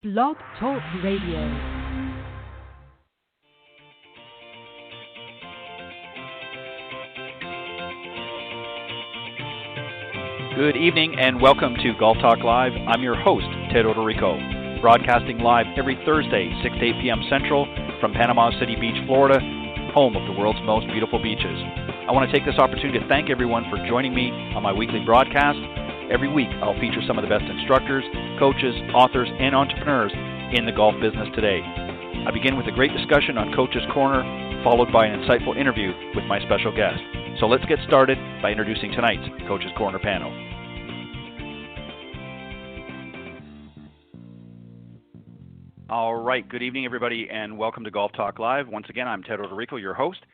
Blog Talk Radio. Good evening and welcome to Golf Talk Live. I'm your host, Ted Odorico, broadcasting live every Thursday, 6 to 8 p.m. Central from Panama City Beach, Florida, home of the world's most beautiful beaches. I want to take this opportunity to thank everyone for joining me on my weekly broadcast. Every week, I'll feature some of the best instructors, coaches, authors, and entrepreneurs in the golf business today. I begin with a great discussion on Coach's Corner, followed by an insightful interview with my special guest. So let's get started by introducing tonight's Coach's Corner panel. All right, good evening, everybody, and welcome to Golf Talk Live. Once again, I'm Ted Odorico, your host.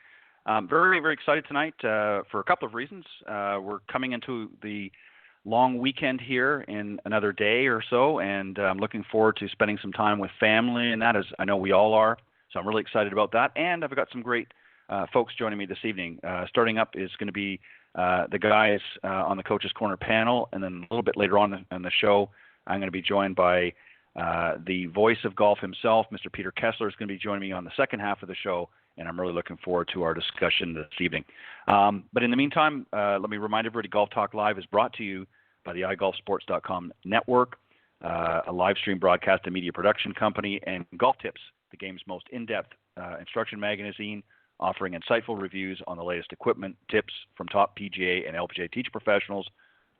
Very, very excited tonight for a couple of reasons. We're coming into the long weekend here in another day or so, and I'm looking forward to spending some time with family, and that is, I know we all are, so I'm really excited about that. And I've got some great folks joining me this evening. Starting up is going to be the guys on the Coach's Corner panel, and then a little bit later on in the show, I'm going to be joined by the voice of golf himself, Mr. Peter Kessler, is going to be joining me on the second half of the show, and I'm really looking forward to our discussion this evening. But in the meantime, let me remind everybody, Golf Talk Live is brought to you by the iGolfSports.com network, a live stream broadcast and media production company, and Golf Tips, the game's most in-depth instruction magazine, offering insightful reviews on the latest equipment, tips from top PGA and LPGA teacher professionals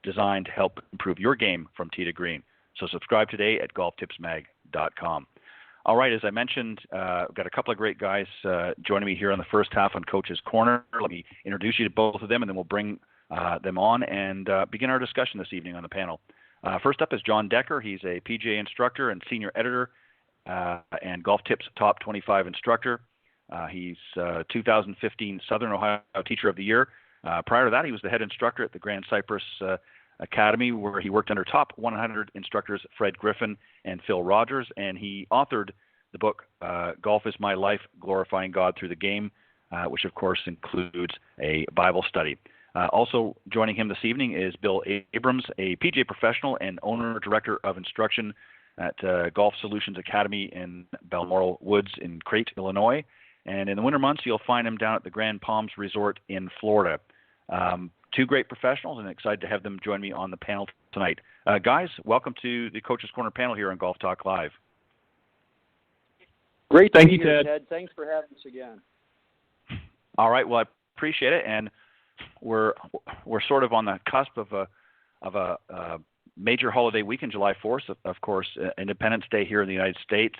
designed to help improve your game from tee to green. So subscribe today at golftipsmag.com. All right, as I mentioned, I've got a couple of great guys joining me here on the first half on Coach's Corner. Let me introduce you to both of them, and then we'll bring them on and begin our discussion this evening on the panel. First up is Jon Decker. He's a PGA instructor and senior editor and Golf Tips Top 25 instructor. He's 2015 Southern Ohio Teacher of the Year. Prior to that, he was the head instructor at the Grand Cypress Academy, where he worked under top 100 instructors Fred Griffin and Phil Rogers, and he authored the book Golf is My Life, Glorifying God Through the Game, which of course includes a Bible study. Also joining him this evening is Bill Abrams, a PGA professional and owner-director of instruction at Golf Solutions Academy in Balmoral Woods in Crete, Illinois. And in the winter months, you'll find him down at the Grand Palms Resort in Florida. Two great professionals, and excited to have them join me on the panel tonight. Guys, welcome to the Coach's Corner panel here on Golf Talk Live. Great. Thank you, Ted. Thanks for having us again. All right. Well, I appreciate it, and we're sort of on the cusp of a major holiday weekend, July 4th, of course, Independence Day here in the United States,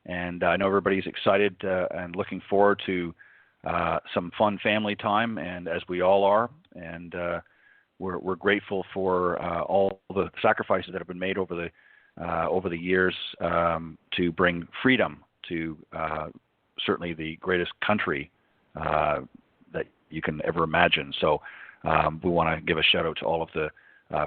and I know everybody's excited and looking forward to some fun family time, and as we all are, and we're grateful for all the sacrifices that have been made over the years to bring freedom to certainly the greatest country that you can ever imagine. So we want to give a shout out to all of the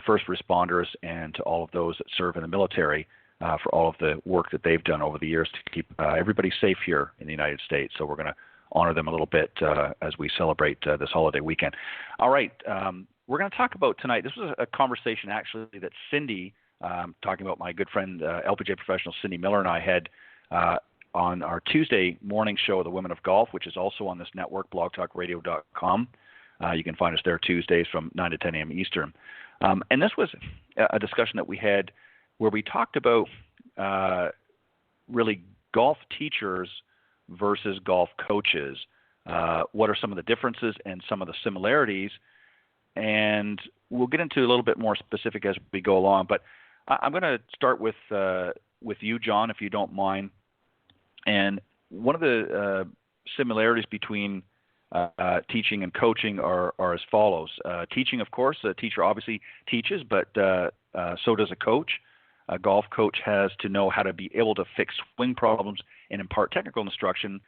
first responders and to all of those that serve in the military for all of the work that they've done over the years to keep everybody safe here in the United States. So we're going to honor them a little bit as we celebrate this holiday weekend. All right, we're going to talk about tonight. This was a conversation actually that Cindy, talking about my good friend LPGA professional Cindy Miller, and I had on our Tuesday morning show, The Women of Golf, which is also on this network, blogtalkradio.com. You can find us there Tuesdays from 9 to 10 a.m. Eastern. And this was a discussion that we had where we talked about really golf teachers versus golf coaches. What are some of the differences and some of the similarities? And we'll get into a little bit more specific as we go along. But I'm going to start with you, Jon, if you don't mind. And one of the similarities between teaching and coaching are as follows. Teaching, of course, a teacher obviously teaches, but so does a coach. A golf coach has to know how to be able to fix swing problems and impart technical instruction.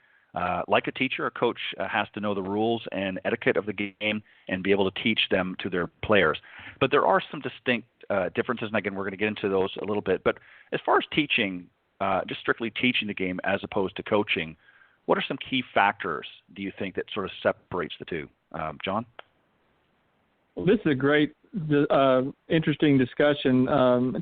Like a teacher, a coach has to know the rules and etiquette of the game and be able to teach them to their players. But there are some distinct differences, and again, we're going to get into those a little bit. But as far as teaching, just strictly teaching the game as opposed to coaching, what are some key factors, do you think, that sort of separates the two? Jon? Well, this is a great, interesting discussion,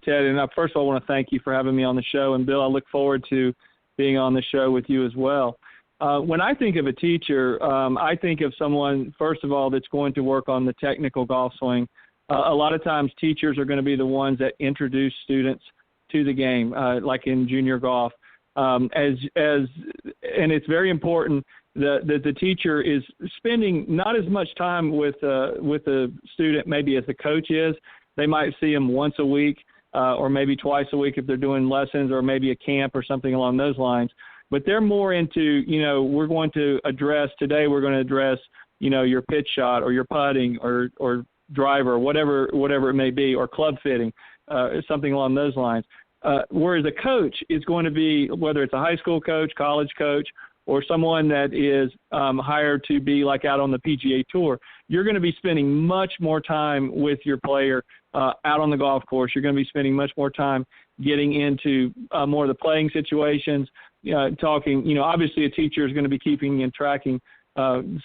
Ted. And first of all, I want to thank you for having me on the show. And Bill, I look forward to being on the show with you as well. When I think of a teacher, I think of someone, first of all, that's going to work on the technical golf swing. A lot of times teachers are going to be the ones that introduce students to the game, like in junior golf. And it's very important that the teacher is spending not as much time with the student maybe as the coach is. They might see them once a week or maybe twice a week if they're doing lessons or maybe a camp or something along those lines. But they're more into, we're going to address your pitch shot or your putting or driver, whatever it may be, or club fitting, something along those lines. Whereas a coach is going to be, whether it's a high school coach, college coach, or someone that is hired to be like out on the PGA Tour, you're going to be spending much more time with your player out on the golf course. You're going to be spending much more time getting into more of the playing situations, talking. Obviously a teacher is going to be keeping and tracking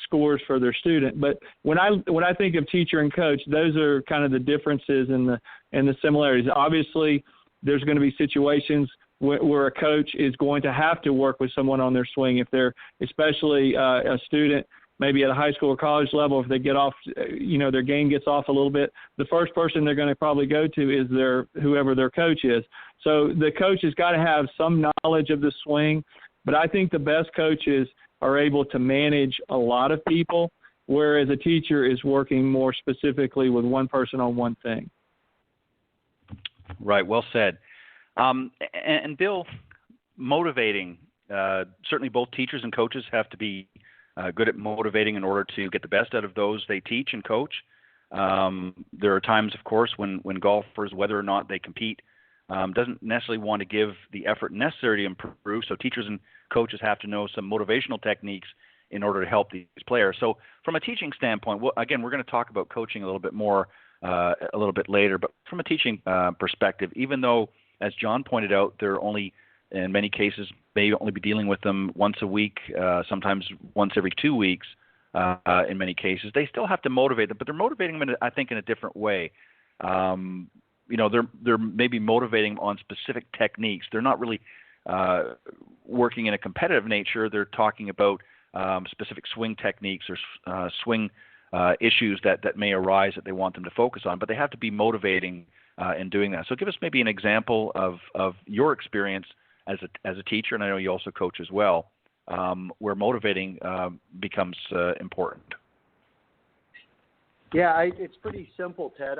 scores for their student. But when I think of teacher and coach, those are kind of the differences and the similarities. Obviously, there's going to be situations where a coach is going to have to work with someone on their swing. If they're especially a student, maybe at a high school or college level, if they get off, their game gets off a little bit, the first person they're going to probably go to is whoever their coach is. So the coach has got to have some knowledge of the swing, but I think the best coaches are able to manage a lot of people, whereas a teacher is working more specifically with one person on one thing. Right, well said. And Bill, motivating, certainly both teachers and coaches have to be good at motivating in order to get the best out of those they teach and coach. There are times, of course, when golfers, whether or not they compete, doesn't necessarily want to give the effort necessary to improve, so teachers and coaches have to know some motivational techniques in order to help these players. So from a teaching standpoint, again, we're going to talk about coaching a little bit more a little bit later, but from a teaching perspective, even though, as Jon pointed out, they're only, in many cases, may only be dealing with them once a week, sometimes once every 2 weeks in many cases. They still have to motivate them, but they're motivating them, I think, in a different way. They're maybe motivating on specific techniques. They're not really working in a competitive nature. They're talking about specific swing techniques or swing issues that may arise that they want them to focus on, but they have to be motivating in doing that. So give us maybe an example of your experience as a teacher, and I know you also coach as well, where motivating becomes important. Yeah, it's pretty simple, Ted.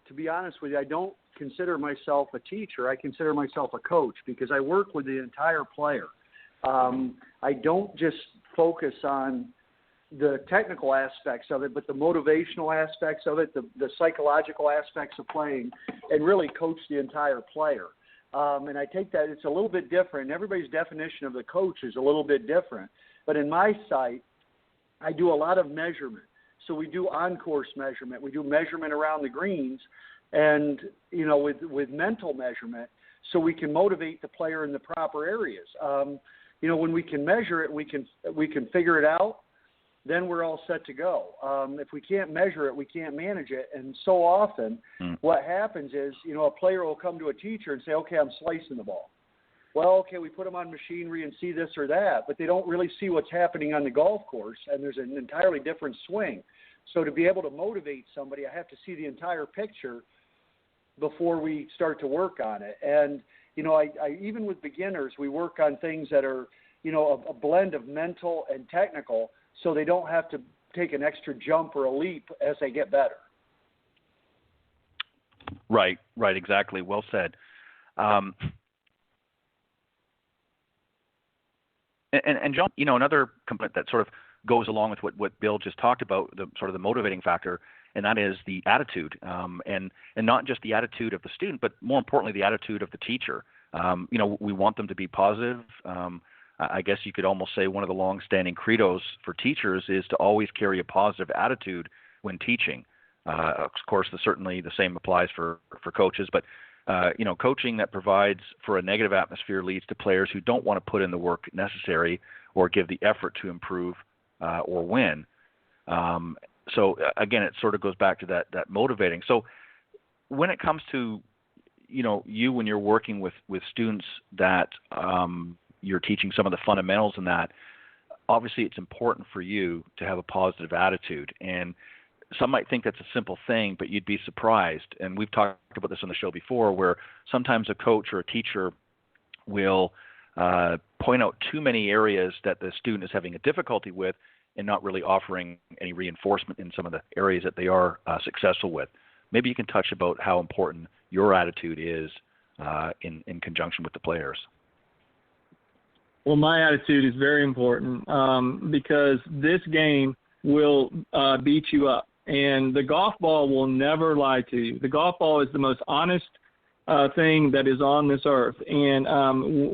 To be honest with you, I don't consider myself a teacher. I consider myself a coach because I work with the entire player. I don't just focus on the technical aspects of it, but the motivational aspects of it, the psychological aspects of playing, and really coach the entire player. And I take that it's a little bit different. Everybody's definition of the coach is a little bit different. But in my sight, I do a lot of measurement. So we do on-course measurement. We do measurement around the greens and, with mental measurement so we can motivate the player in the proper areas. When we can measure it, we can figure it out, then we're all set to go. If we can't measure it, we can't manage it. And so often what happens is, a player will come to a teacher and say, okay, I'm slicing the ball. Well, okay, we put them on machinery and see this or that, but they don't really see what's happening on the golf course, and there's an entirely different swing. So to be able to motivate somebody, I have to see the entire picture before we start to work on it. And, I even with beginners, we work on things that are, a blend of mental and technical, so they don't have to take an extra jump or a leap as they get better. Right, exactly. Well said. And Jon, another component that sort of goes along with what Bill just talked about, the sort of the motivating factor, and that is the attitude, and not just the attitude of the student, but more importantly, the attitude of the teacher. We want them to be positive. I guess you could almost say one of the long-standing credos for teachers is to always carry a positive attitude when teaching. Of course, certainly the same applies for coaches, but coaching that provides for a negative atmosphere leads to players who don't want to put in the work necessary or give the effort to improve or win. So again, it sort of goes back to that motivating. So when it comes to, when you're working with students that you're teaching some of the fundamentals in that, obviously it's important for you to have a positive attitude. And some might think that's a simple thing, but you'd be surprised. And we've talked about this on the show before, where sometimes a coach or a teacher will point out too many areas that the student is having a difficulty with and not really offering any reinforcement in some of the areas that they are successful with. Maybe you can touch about how important your attitude is in conjunction with the players. Well, my attitude is very important because this game will beat you up. And the golf ball will never lie to you. The golf ball is the most honest thing that is on this earth. And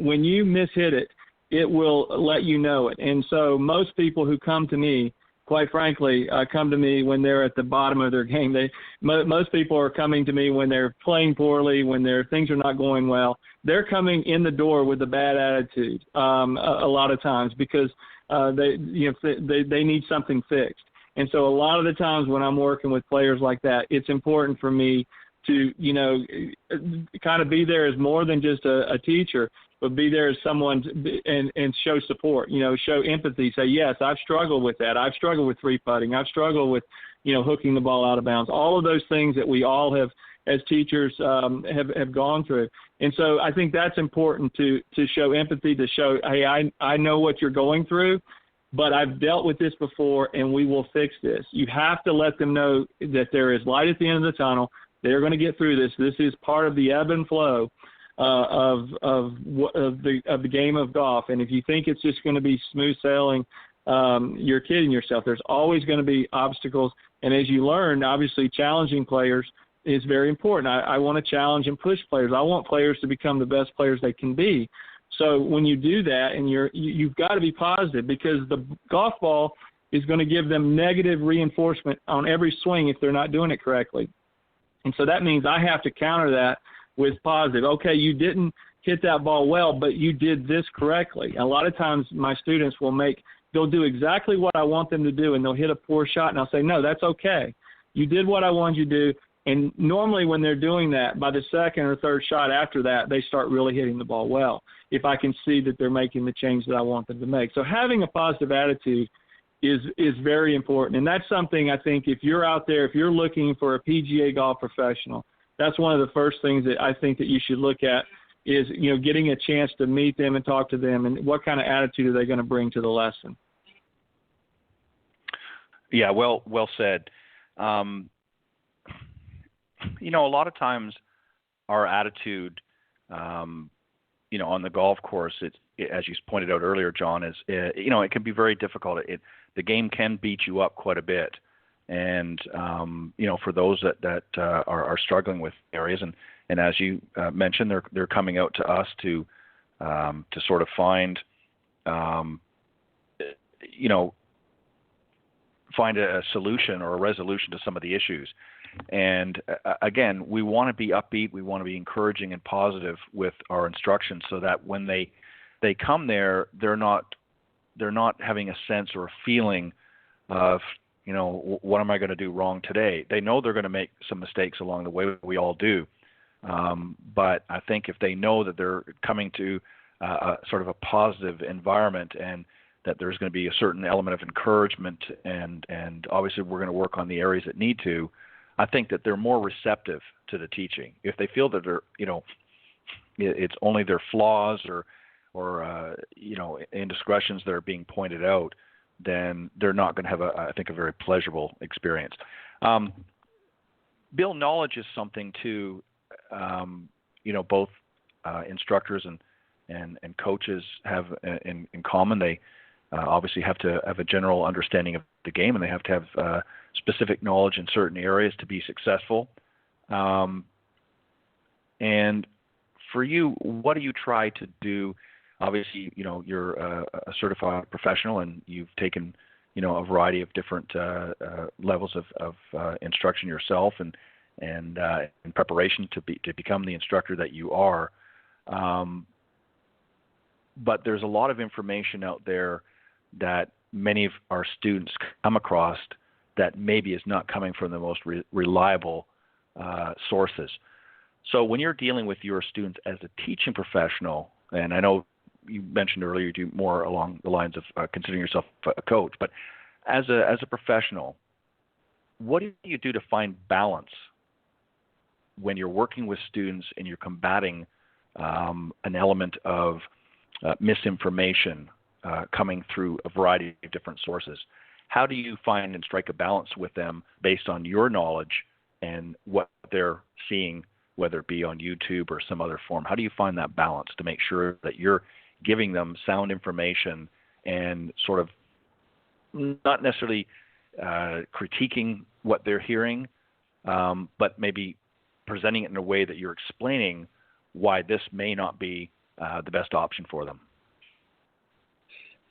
when you mishit it, it will let you know it. And so most people who come to me, quite frankly, come to me when they're at the bottom of their game. Most people are coming to me when they're playing poorly, when things are not going well. They're coming in the door with a bad attitude a lot of times because they need something fixed. And so a lot of the times when I'm working with players like that, it's important for me to, kind of be there as more than just a teacher, but be there as someone and show support, show empathy, say, yes, I've struggled with that. I've struggled with three putting. I've struggled with, hooking the ball out of bounds, all of those things that we all have as teachers have gone through. And so I think that's important to show empathy, to show, hey, I know what you're going through, but I've dealt with this before and we will fix this. You have to let them know that there is light at the end of the tunnel. They're going to get through this. This is part of the ebb and flow of the game of golf. And if you think it's just going to be smooth sailing, you're kidding yourself. There's always going to be obstacles. And as you learn, obviously challenging players is very important. I want to challenge and push players. I want players to become the best players they can be. So when you do that, and you've got to be positive, because the golf ball is going to give them negative reinforcement on every swing if they're not doing it correctly. And so that means I have to counter that with positive. Okay, you didn't hit that ball well, but you did this correctly. And a lot of times my students they'll do exactly what I want them to do, and they'll hit a poor shot, and I'll say, no, that's okay. You did what I wanted you to do. And normally when they're doing that, by the second or third shot after that, they start really hitting the ball well, if I can see that they're making the change that I want them to make. So having a positive attitude is very important. And that's something I think if you're out there, if you're looking for a PGA golf professional, that's one of the first things that I think that you should look at is, getting a chance to meet them and talk to them, and what kind of attitude are they going to bring to the lesson. Yeah, well said. A lot of times our attitude, on the golf course, as you pointed out earlier, John, is, it can be very difficult. The game can beat you up quite a bit. And, for those that are struggling with areas, and as you mentioned, they're coming out to us to sort of find a solution or a resolution to some of the issues. And again, we want to be upbeat, we want to be encouraging and positive with our instruction, so that when they come there, they're not having a sense or a feeling of, what am I going to do wrong today? They know they're going to make some mistakes along the way. We all do. But I think if they know that they're coming to a sort of a positive environment, and that there's going to be a certain element of encouragement, and obviously we're going to work on the areas that need to, I think that they're more receptive to the teaching. If they feel that they're, it's only their flaws or indiscretions that are being pointed out, then they're not going to have I think a very pleasurable experience. Bill, knowledge is something too, both instructors and coaches have in common. They obviously have to have a general understanding of the game, and they have to have specific knowledge in certain areas to be successful. And for you, what do you try to do? Obviously, you're a certified professional, and you've taken, a variety of different levels of instruction yourself, and in preparation to become the instructor that you are. But there's a lot of information out there that many of our students come across that maybe is not coming from the most reliable sources. So when you're dealing with your students as a teaching professional, and I know you mentioned earlier you do more along the lines of considering yourself a coach, but as a professional, what do you do to find balance when you're working with students and you're combating an element of misinformation coming through a variety of different sources? How do you find and strike a balance with them based on your knowledge and what they're seeing, whether it be on YouTube or some other form? How do you find that balance to make sure that you're giving them sound information and sort of not necessarily critiquing what they're hearing, but maybe presenting it in a way that you're explaining why this may not be the best option for them?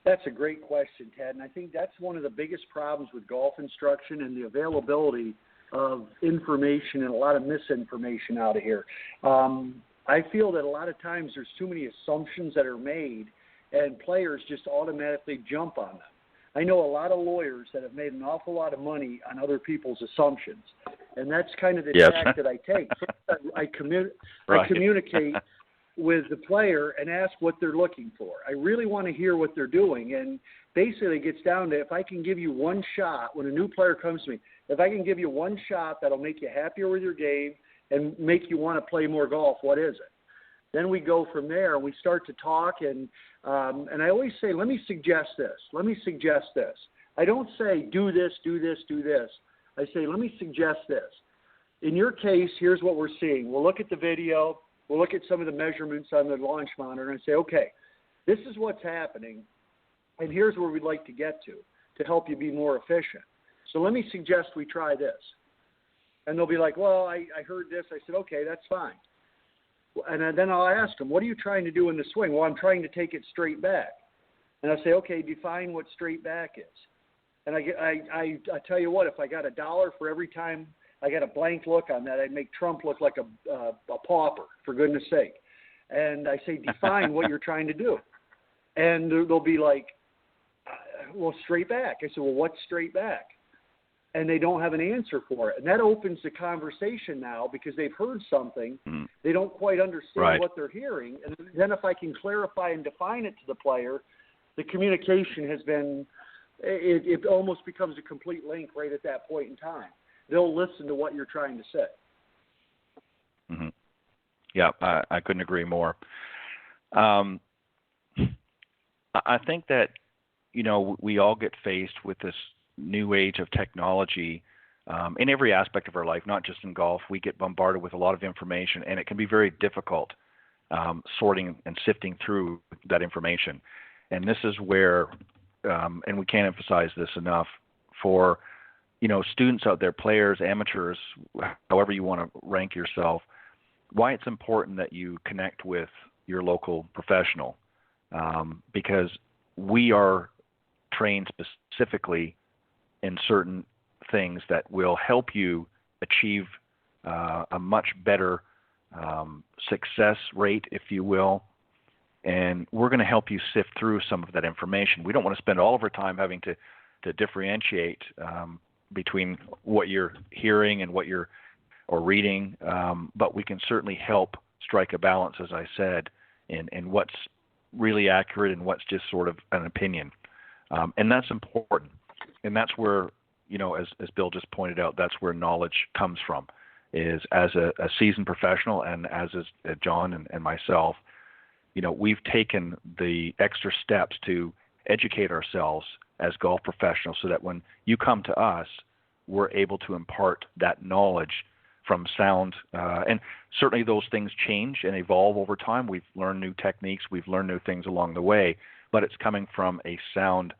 That's a great question, Ted, and I think that's one of the biggest problems with golf instruction and the availability of information and a lot of misinformation out of here. I feel that a lot of times there's too many assumptions that are made, and players just automatically jump on them. I know a lot of lawyers that have made an awful lot of money on other people's assumptions, and that's kind of the tack that I take. I communicate with the player and ask what they're looking for. I really want to hear what they're doing, and basically it gets down to, if I can give you one shot, when a new player comes to me, if I can give you one shot that'll make you happier with your game and make you want to play more golf, what is it? Then we go from there, and we start to talk, and I always say, let me suggest this. Let me suggest this. I don't say, do this, do this, do this. I say, let me suggest this. In your case, here's what we're seeing. We'll look at the video. We'll look at some of the measurements on the launch monitor and say, okay, this is what's happening, and here's where we'd like to get to help you be more efficient. So let me suggest we try this. And they'll be like, well, I heard this. I said, okay, that's fine. And then I'll ask them, what are you trying to do in the swing? Well, I'm trying to take it straight back. And I'll say, okay, define what straight back is. And I tell you what, if I got $1 for every time I got a blank look on that, I'd make Trump look like a pauper, for goodness sake. And I say, define what you're trying to do. And they'll be like, well, straight back. I said, well, what's straight back? And they don't have an answer for it. And that opens the conversation now, because they've heard something. They don't quite understand what they're hearing. And then if I can clarify and define it to the player, the communication has been, it almost becomes a complete link right at that point in time. They'll listen to what you're trying to say. Mm-hmm. Yeah, I couldn't agree more. I think that, we all get faced with this new age of technology in every aspect of our life, not just in golf. We get bombarded with a lot of information, and it can be very difficult sorting and sifting through that information. And this is where, and we can't emphasize this enough, for students out there, players, amateurs, however you want to rank yourself, why it's important that you connect with your local professional, because we are trained specifically in certain things that will help you achieve a much better success rate, if you will. And we're going to help you sift through some of that information. We don't want to spend all of our time having to differentiate between what you're hearing and what you're reading, but we can certainly help strike a balance, as I said, in what's really accurate and what's just sort of an opinion. And that's important. And that's where, as Bill just pointed out, that's where knowledge comes from, is as a seasoned professional, and as is Jon and myself, we've taken the extra steps to educate ourselves as golf professionals so that when you come to us, we're able to impart that knowledge from sound. And certainly those things change and evolve over time. We've learned new techniques. We've learned new things along the way, but it's coming from a sound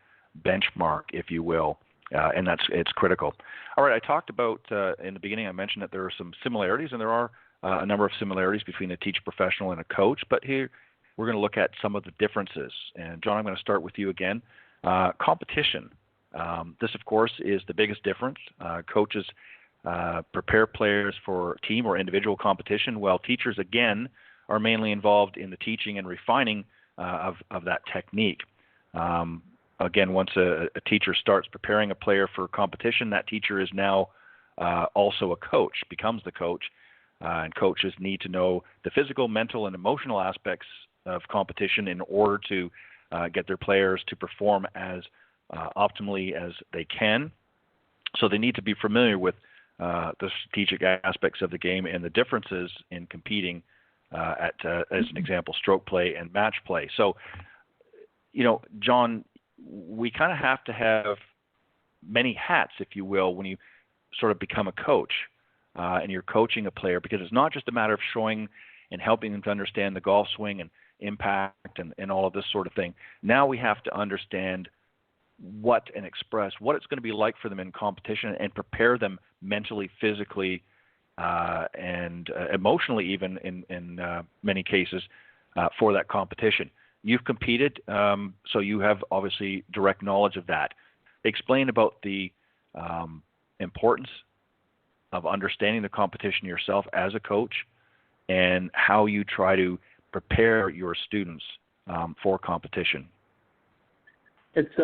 benchmark, if you will, and it's critical. All right, I talked about, in the beginning, I mentioned that there are some similarities, and there are a number of similarities between a teacher professional and a coach, but here we're going to look at some of the differences. And Jon, I'm going to start with you again. Competition. This, of course, is the biggest difference. Coaches prepare players for team or individual competition, while teachers, again, are mainly involved in the teaching and refining of that technique. again, once a teacher starts preparing a player for competition, that teacher is now also a coach, becomes the coach, and coaches need to know the physical, mental, and emotional aspects of competition in order to get their players to perform as optimally as they can. So they need to be familiar with the strategic aspects of the game and the differences in competing at, as an example, stroke play and match play. So, Jon, we kind of have to have many hats, if you will, when you sort of become a coach and you're coaching a player, because it's not just a matter of showing and helping them to understand the golf swing and impact and all of this sort of thing. Now we have to understand what and express what it's going to be like for them in competition and prepare them mentally, physically, and emotionally even in many cases for that competition. You've competed, so you have obviously direct knowledge of that. Explain about the importance of understanding the competition yourself as a coach and how you try to prepare your students for competition. It's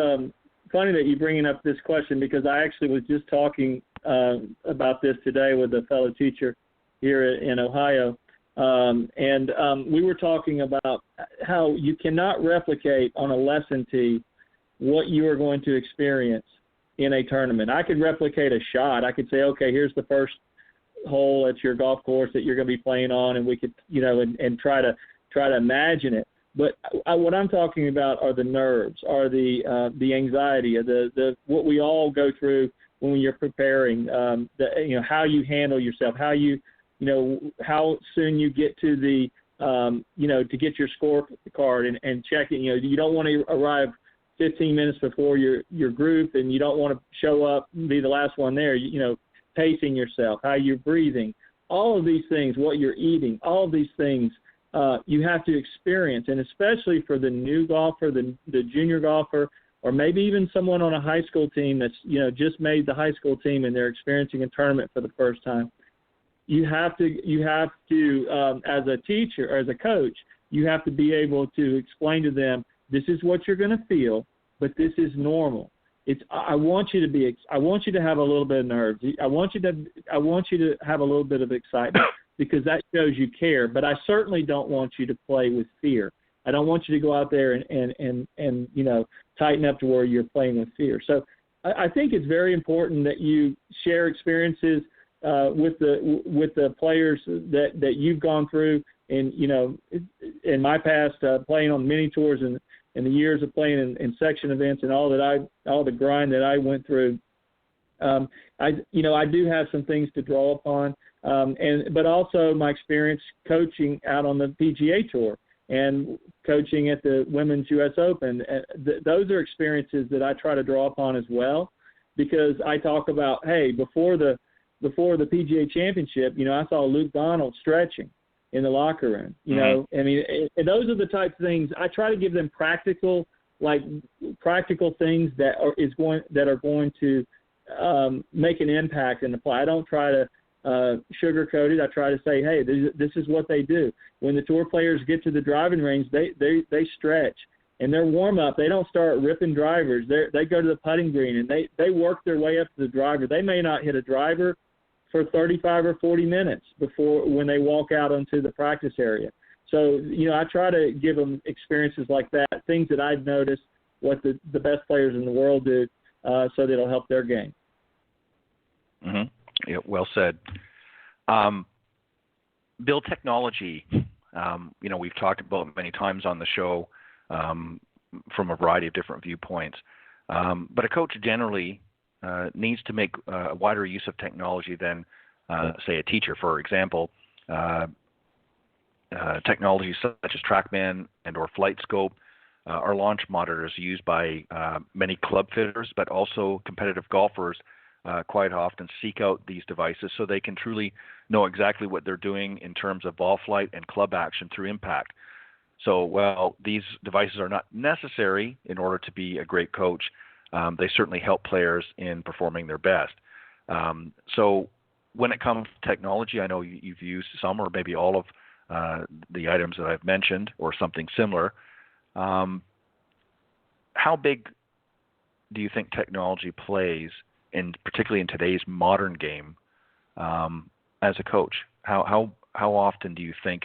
funny that you're bringing up this question, because I actually was just talking about this today with a fellow teacher here in Ohio. And we were talking about how you cannot replicate on a lesson tee what you are going to experience in a tournament. I could replicate a shot. I could say, okay, here's the first hole at your golf course that you're going to be playing on, and we could, and try to imagine it. But what I'm talking about are the nerves, are the anxiety, the what we all go through when you're preparing, how you handle yourself, how how soon you get to the, to get your scorecard and check it. You don't want to arrive 15 minutes before your group, and you don't want to show up and be the last one there. Pacing yourself, how you're breathing, all of these things, what you're eating, all of these things you have to experience. And especially for the new golfer, the junior golfer, or maybe even someone on a high school team that's just made the high school team and they're experiencing a tournament for the first time. You have to as a teacher or as a coach, you have to be able to explain to them, this is what you're going to feel, but this is normal. I want you to have a little bit of nerves. I want you to have a little bit of excitement, because that shows you care. But I certainly don't want you to play with fear. I don't want you to go out there and tighten up to where you're playing with fear. So I think it's very important that you share experiences with the players that you've gone through. And in my past, playing on mini tours and the years of playing in section events and all the grind that I went through, I do have some things to draw upon, but also my experience coaching out on the PGA Tour and coaching at the Women's U.S. Open. Those are experiences that I try to draw upon as well, because I talk about, hey, before the PGA Championship, I saw Luke Donald stretching in the locker room. And those are the types of things I try to give them practical things that are going to make an impact in the play. I don't try to sugarcoat it. I try to say, hey, this is what they do. When the tour players get to the driving range, they stretch. And their warm up, they don't start ripping drivers. They go to the putting green and they work their way up to the driver. They may not hit a driver for 35 or 40 minutes when they walk out onto the practice area. So, I try to give them experiences like that, things that I've noticed, what the best players in the world do, so that it'll help their game. Mm-hmm. Yeah, well said. Bill, technology, we've talked about many times on the show from a variety of different viewpoints. But a coach generally needs to make a wider use of technology than, say, a teacher. For example, technology such as TrackMan and or FlightScope are launch monitors used by many club fitters, but also competitive golfers quite often seek out these devices so they can truly know exactly what they're doing in terms of ball flight and club action through impact. So while these devices are not necessary in order to be a great coach, they certainly help players in performing their best. So when it comes to technology, I know you've used some or maybe all of the items that I've mentioned or something similar. How big do you think technology plays, particularly in today's modern game, as a coach? How often do you think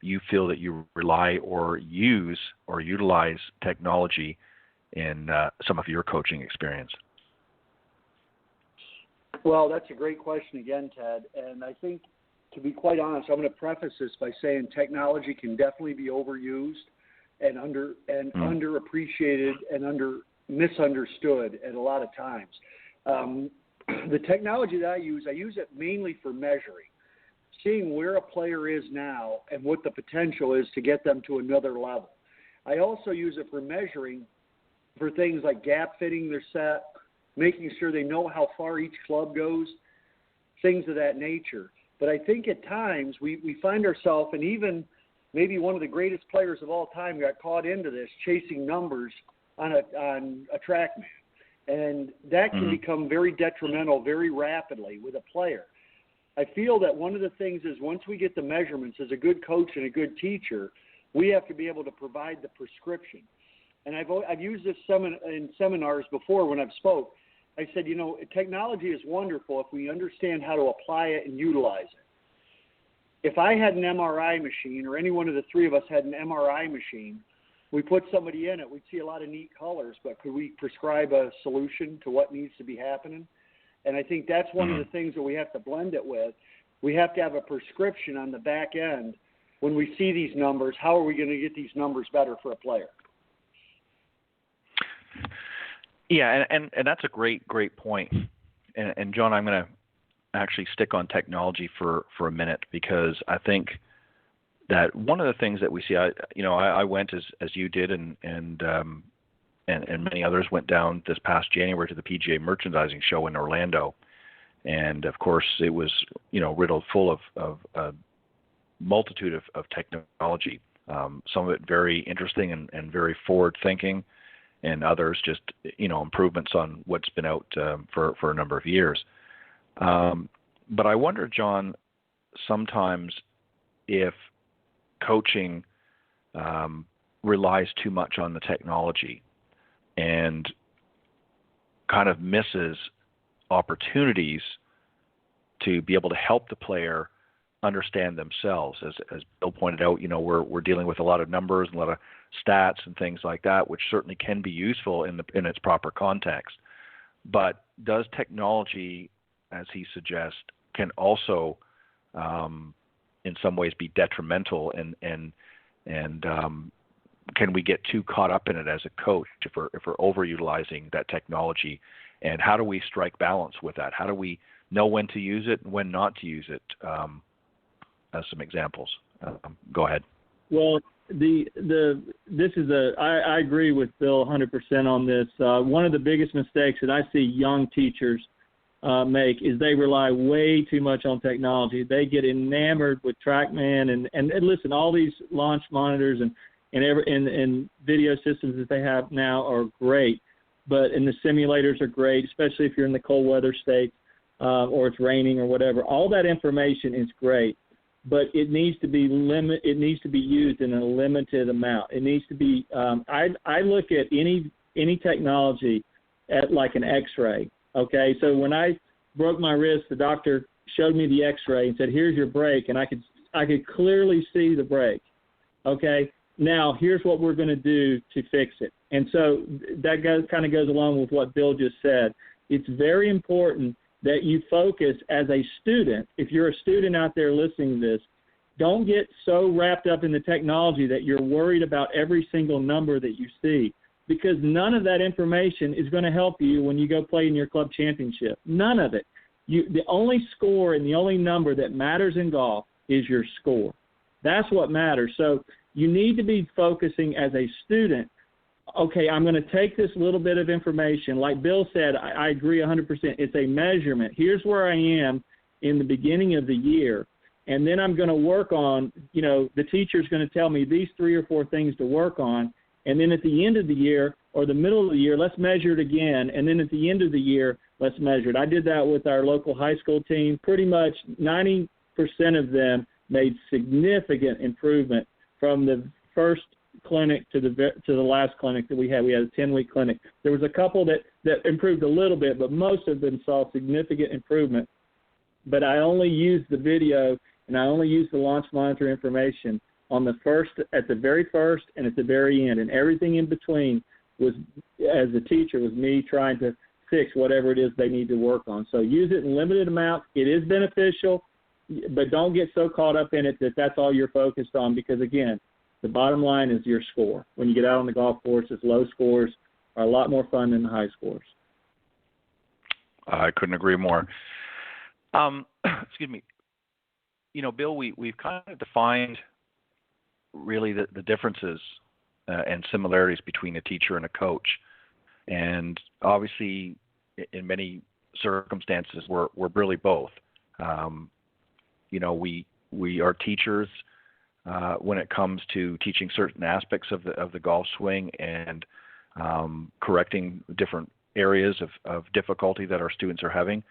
you feel that you rely or use or utilize technology in some of your coaching experience? Well, that's a great question again, Ted. And I think, to be quite honest, I'm going to preface this by saying technology can definitely be overused and underappreciated and misunderstood at a lot of times. The technology that I use it mainly for measuring, seeing where a player is now and what the potential is to get them to another level. I also use it for measuring for things like gap fitting their set, making sure they know how far each club goes, things of that nature. But I think at times we find ourselves, and even maybe one of the greatest players of all time got caught into this, chasing numbers on a TrackMan. And that can become very detrimental very rapidly with a player. I feel that one of the things is once we get the measurements, as a good coach and a good teacher, we have to be able to provide the prescription. And I've used this in seminars before when I've spoke. I said, technology is wonderful if we understand how to apply it and utilize it. If I had an MRI machine, or any one of the three of us had an MRI machine, we put somebody in it, we'd see a lot of neat colors, but could we prescribe a solution to what needs to be happening? And I think that's one of the things that we have to blend it with. We have to have a prescription on the back end. When we see these numbers, how are we going to get these numbers better for a player? Yeah, and that's a great point. And John, I'm going to actually stick on technology for a minute, because I think that one of the things that we see, I went as you did, and many others went down this past January to the PGA Merchandising Show in Orlando, and of course it was riddled full of a multitude of technology. Some of it very interesting and very forward thinking, and others just improvements on what's been out for a number of years. But I wonder, John, sometimes if coaching relies too much on the technology and kind of misses opportunities to be able to help the player understand themselves. As Bill pointed out, we're dealing with a lot of numbers and a lot of stats and things like that, which certainly can be useful in its proper context. But does technology, as he suggests, can also in some ways be detrimental, and can we get too caught up in it as a coach if we're overutilizing that technology? And how do we strike balance with that? How do we know when to use it and when not to use it? As some examples. Go ahead. Well, I agree with Bill 100% on this. One of the biggest mistakes that I see young teachers make is they rely way too much on technology. They get enamored with TrackMan and listen, all these launch monitors and video systems that they have now are great, and the simulators are great, especially if you're in the cold weather states or it's raining or whatever. All that information is great, but it needs to be used in a limited amount. It needs to be. I look at any technology at like an X-ray. Okay, so when I broke my wrist, the doctor showed me the X-ray and said, "Here's your break," and I could clearly see the break. Okay, now here's what we're going to do to fix it. And so that kind of goes along with what Bill just said. It's very important that you focus as a student. If you're a student out there listening to this, don't get so wrapped up in the technology that you're worried about every single number that you see, because none of that information is going to help you when you go play in your club championship. None of it. The only score and the only number that matters in golf is your score. That's what matters. So you need to be focusing as a student. Okay, I'm going to take this little bit of information. Like Bill said, I agree 100%. It's a measurement. Here's where I am in the beginning of the year. And then I'm going to work on, the teacher's going to tell me these 3 or 4 things to work on. And then at the end of the year or the middle of the year, let's measure it again. And then at the end of the year, let's measure it. I did that with our local high school team. Pretty much 90% of them made significant improvement from the first clinic to the last clinic that we had. We had a 10-week clinic. There was a couple that improved a little bit, but most of them saw significant improvement. But I only used the video and I only used the launch monitor information on at the very first and at the very end, and everything in between was, as a teacher, was me trying to fix whatever it is they need to work on. So use it in limited amounts. It is beneficial, but don't get so caught up in it that that's all you're focused on, because, again, the bottom line is your score. When you get out on the golf course, low scores are a lot more fun than the high scores. I couldn't agree more. Excuse me. Bill, we've kind of defined really the differences and similarities between a teacher and a coach. And obviously, in many circumstances, we're really both. We are teachers when it comes to teaching certain aspects of the golf swing and correcting different areas of difficulty that our students are having.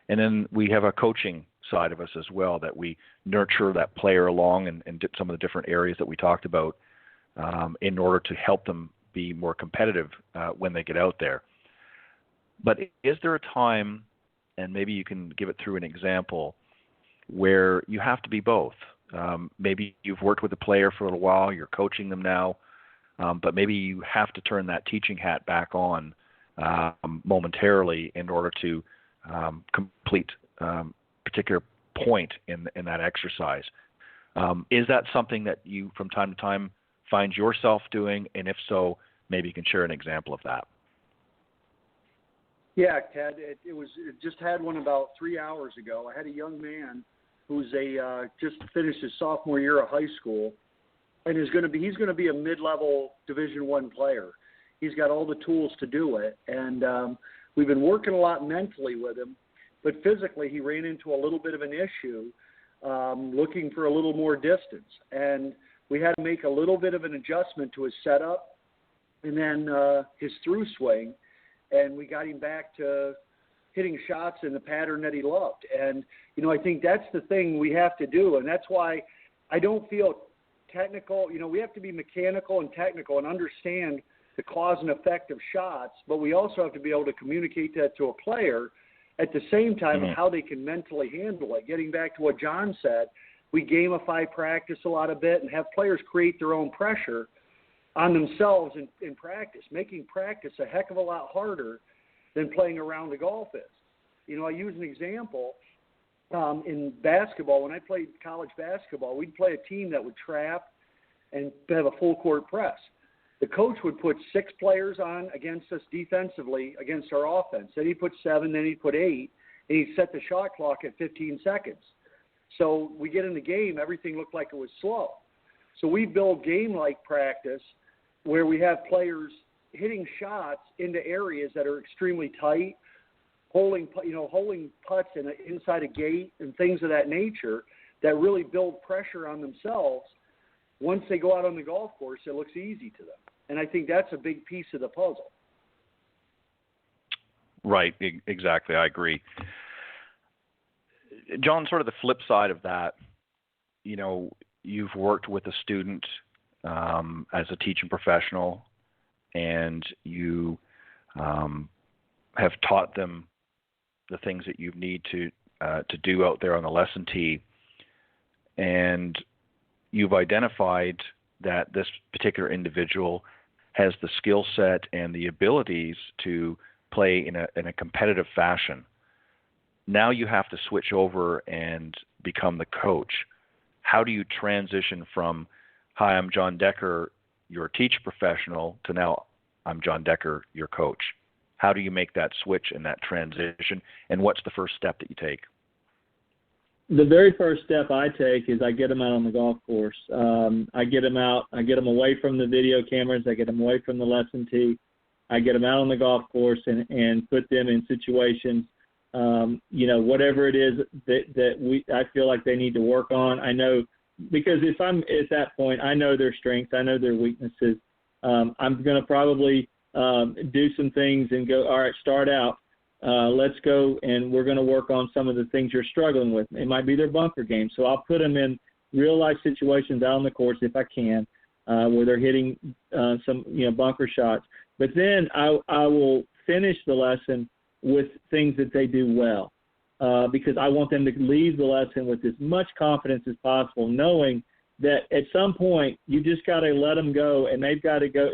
And then we have a coaching side of us as well, that we nurture that player along and some of the different areas that we talked about in order to help them be more competitive when they get out there. But is there a time, and maybe you can give it through an example, where you have to be both? Maybe you've worked with a player for a little while, you're coaching them now, but maybe you have to turn that teaching hat back on momentarily in order to complete particular point in that exercise. Is that something that you from time to time find yourself doing? And if so, maybe you can share an example of that. Yeah, Ted, it just had one about 3 hours ago. I had a young man who's just finished his sophomore year of high school, and he's going to be a mid-level Division I player. He's got all the tools to do it, and we've been working a lot mentally with him, but physically he ran into a little bit of an issue, looking for a little more distance, and we had to make a little bit of an adjustment to his setup and then his through swing, and we got him back to hitting shots in the pattern that he loved. And, I think that's the thing we have to do, and that's why I don't feel technical. We have to be mechanical and technical and understand the cause and effect of shots, but we also have to be able to communicate that to a player at the same time of how they can mentally handle it. Getting back to what Jon said, we gamify practice a lot of bit and have players create their own pressure on themselves in practice, making practice a heck of a lot harder than playing around the golf is. I use an example in basketball. When I played college basketball, we'd play a team that would trap and have a full court press. The coach would put 6 players on against us defensively against our offense. Then he'd put 7, then he'd put 8, and he'd set the shot clock at 15 seconds. So we get in the game, everything looked like it was slow. So we build game-like practice where we have players hitting shots into areas that are extremely tight, holding putts inside a gate and things of that nature that really build pressure on themselves. Once they go out on the golf course, it looks easy to them. And I think that's a big piece of the puzzle. Right, exactly. I agree. Jon, sort of the flip side of that, you've worked with a student as a teaching professional, and you have taught them the things that you need to do out there on the lesson tee, and you've identified that this particular individual has the skill set and the abilities to play in a competitive fashion. Now you have to switch over and become the coach. How do you transition from, hi, I'm Jon Decker, your teacher professional, to now I'm Jon Decker, your coach? How do you make that switch and that transition, and what's the first step that you take? The very first step I take is I get them out on the golf course. I get them out. I get them away from the video cameras. I get them away from the lesson tee. I get them out on the golf course and put them in situations, whatever it is that I feel like they need to work on. I know, because if I'm at that point, I know their strengths. I know their weaknesses. I'm going to probably do some things and go, all right, start out. Let's go, and we're going to work on some of the things you're struggling with. It might be their bunker game. So I'll put them in real-life situations out on the course if I can. where they're hitting some bunker shots. But then I will finish the lesson with things that they do well, because I want them to leave the lesson with as much confidence as possible, knowing that at some point you just got to let them go, and they've got to go.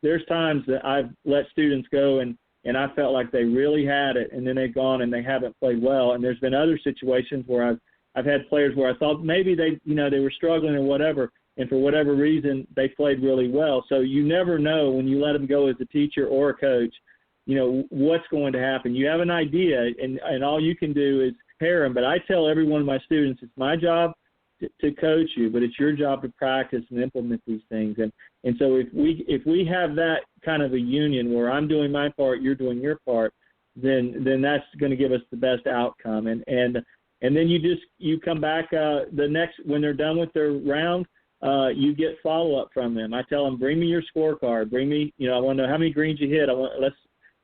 There's times that I've let students go and I felt like they really had it, and then they've gone and they haven't played well. And there's been other situations where I've had players where I thought maybe they were struggling or whatever, and for whatever reason they played really well. So you never know when you let them go as a teacher or a coach, what's going to happen. You have an idea, and all you can do is prepare them. But I tell every one of my students, it's my job to coach you, but it's your job to practice and implement these things. And so if we have that kind of a union where I'm doing my part, you're doing your part, then that's going to give us the best outcome. And then you come back when they're done with their round, you get follow up from them. I tell them, bring me your scorecard. Bring me, I want to know how many greens you hit. I want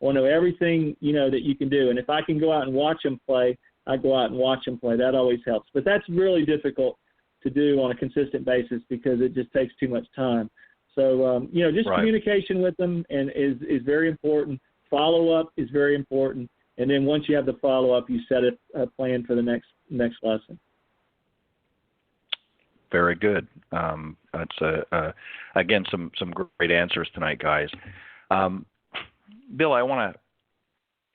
to know everything that you can do. And if I can go out and watch them play, I go out and watch them play. That always helps. But that's really difficult to do on a consistent basis because it just takes too much time. So, just right. Communication with them is very important. Follow-up is very important. And then once you have the follow-up, you set a plan for the next lesson. Very good. That's, again, some great answers tonight, guys. Bill, I want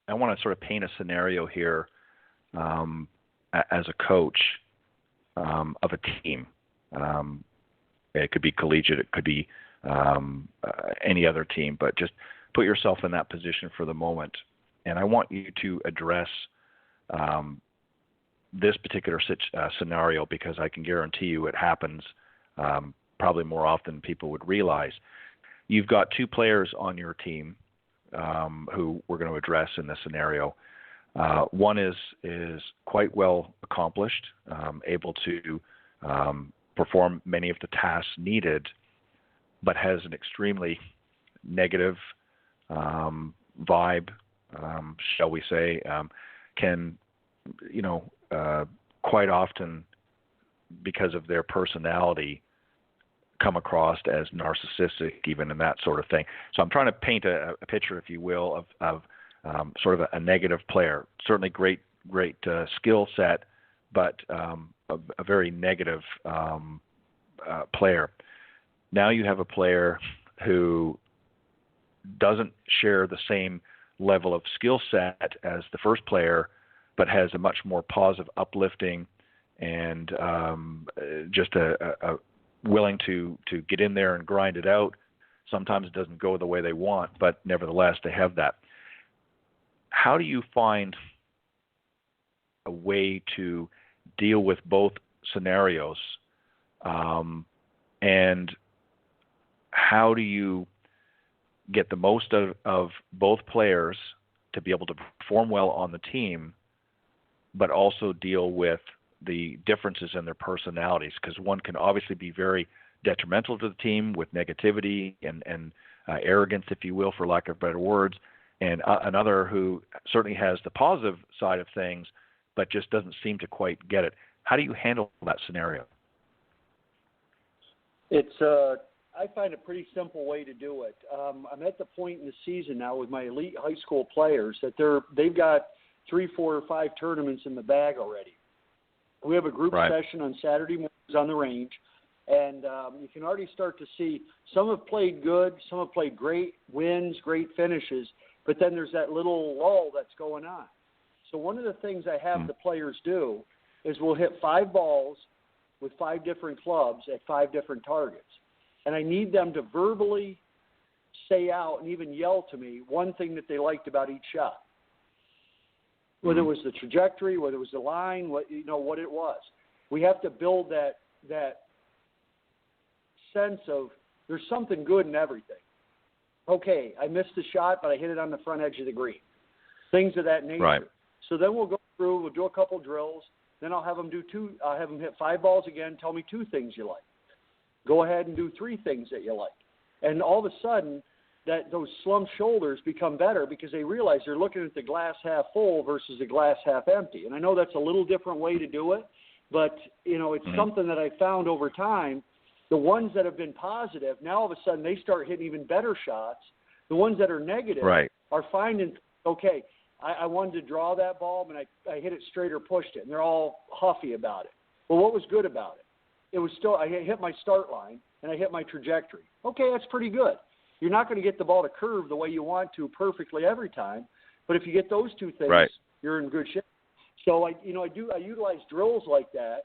to sort of paint a scenario here as a coach of a team. It could be collegiate, it could be any other team, but just put yourself in that position for the moment. And I want you to address this particular scenario because I can guarantee you it happens probably more often than people would realize. You've got two players on your team who we're going to address in this scenario. One is quite well accomplished, able to perform many of the tasks needed, but has an extremely negative vibe, shall we say, can, quite often, because of their personality, come across as narcissistic even and that sort of thing. So I'm trying to paint a picture, if you will, of sort of a negative player. Certainly great skill set, but a very negative player. Now you have a player who doesn't share the same level of skill set as the first player, but has a much more positive, uplifting, and just a willing to get in there and grind it out. Sometimes it doesn't go the way they want, but nevertheless they have that. How do you find a way to deal with both scenarios, and how do you get the most of both players to be able to perform well on the team, but also deal with the differences in their personalities? Because one can obviously be very detrimental to the team with negativity and arrogance, if you will, for lack of better words, and another who certainly has the positive side of things, but just doesn't seem to quite get it. How do you handle that scenario? I find a pretty simple way to do it. I'm at the point in the season now with my elite high school players that they've got 3, 4, or 5 tournaments in the bag already. We have a group session on Saturday mornings on the range, and you can already start to see some have played good, some have played great wins, great finishes, but then there's that little lull that's going on. So one of the things I have the players do is we'll hit 5 balls with 5 different clubs at 5 different targets. And I need them to verbally say out and even yell to me one thing that they liked about each shot. Whether it was the trajectory, whether it was the line, what it was. We have to build that sense of there's something good in everything. Okay, I missed the shot, but I hit it on the front edge of the green. Things of that nature. Right. So then we'll go through, we'll do a couple drills, then I'll have them have them hit 5 balls again, tell me 2 things you like. Go ahead and do 3 things that you like. And all of a sudden, those slumped shoulders become better because they realize they're looking at the glass half full versus the glass half empty. And I know that's a little different way to do it, but, it's something that I found over time The ones that have been positive, now all of a sudden they start hitting even better shots. The ones that are negative are finding, okay, I wanted to draw that ball, and I hit it straight or pushed it, and they're all huffy about it. Well, what was good about it? It was still, I hit my start line, and I hit my trajectory. Okay, that's pretty good. You're not going to get the ball to curve the way you want to perfectly every time, but if you get those two things, you're in good shape. So I utilize drills like that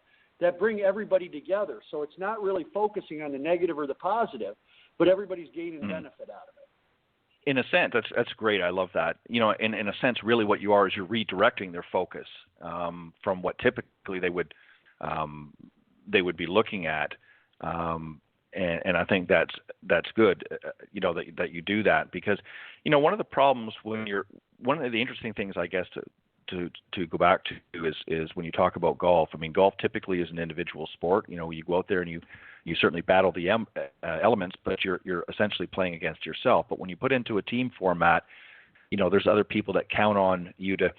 bring everybody together. So it's not really focusing on the negative or the positive, but everybody's gaining benefit out of it. In a sense, that's great. I love that. In a sense, really what you are is you're redirecting their focus from what typically they would be looking at, and I think that's good. That you do that, because one of the problems one of the interesting things, I guess, to go back to is when you talk about golf. I mean, golf typically is an individual sport. You go out there and you certainly battle the elements, but you're essentially playing against yourself. But when you put into a team format, there's other people that count on you to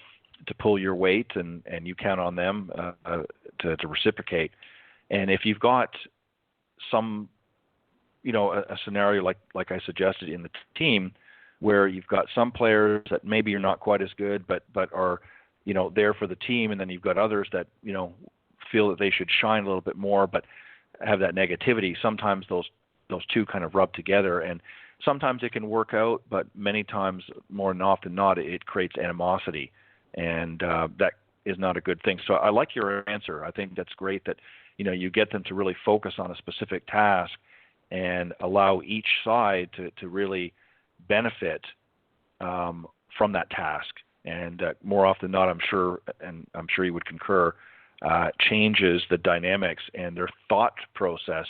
pull your weight, and you count on them to reciprocate. And if you've got some, a scenario like I suggested in the team, where you've got some players that maybe are not quite as good, but are there for the team, and then you've got others that feel that they should shine a little bit more, but have that negativity. Sometimes those two kind of rub together, and sometimes it can work out, but many times, more than often not, it creates animosity, and that is not a good thing. So I like your answer. I think that's great that you get them to really focus on a specific task and allow each side to really benefit from that task. And more often than not, I'm sure you would concur, changes the dynamics and their thought process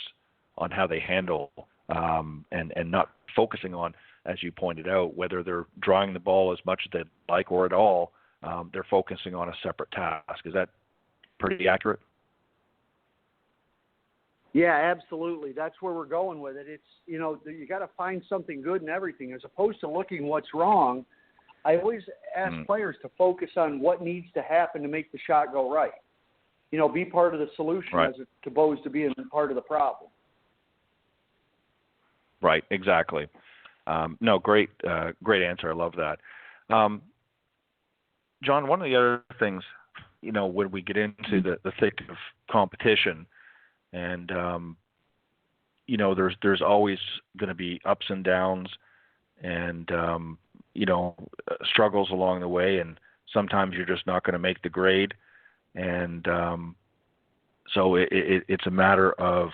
on how they handle and not focusing on, as you pointed out, whether they're drawing the ball as much as they'd like or at all. They're focusing on a separate task. Is that pretty accurate? Yeah, absolutely. That's where we're going with it. It's, you got to find something good in everything as opposed to looking what's wrong. I always ask players to focus on what needs to happen to make the shot go right. Be part of the solution as opposed to being part of the problem. Right, exactly. No, great answer. I love that. John, one of the other things, when we get into the thick of competition, and there's always going to be ups and downs, and struggles along the way, and sometimes you're just not going to make the grade, and so it's a matter of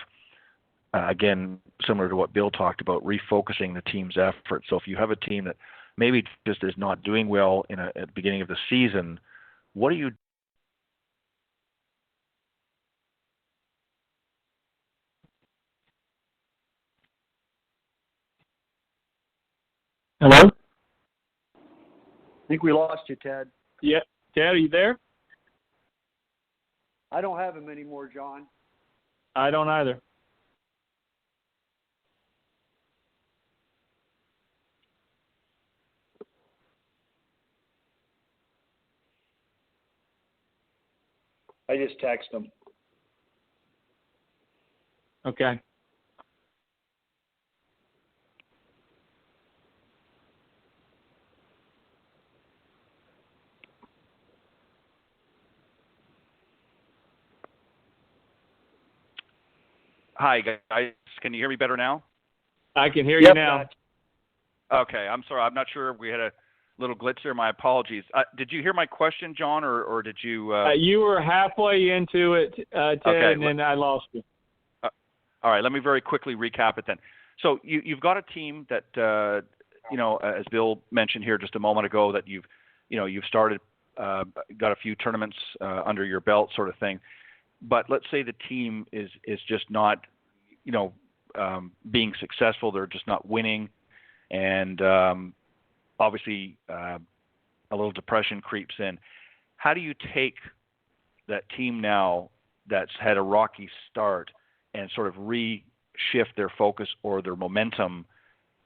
again, similar to what Bill talked about, refocusing the team's effort. So if you have a team that maybe just is not doing well at the beginning of the season, what do you Hello? I think we lost you, Ted. Yeah. Ted, are you there? I don't have him anymore, John. I don't either. I just texted him. Okay. Hi, guys. Can you hear me better now? I can hear you now. Okay. I'm sorry. I'm not sure if we had a little glitch there. My apologies. Did you hear my question, John, or did you? You were halfway into it, Ted, okay. And then I lost you. All right. Let me very quickly recap it then. So you've got a team that, as Bill mentioned here just a moment ago, that you've started, got a few tournaments under your belt, sort of thing. But let's say the team is just not, being successful. They're just not winning, and obviously a little depression creeps in. How do you take that team now that's had a rocky start and sort of reshift their focus or their momentum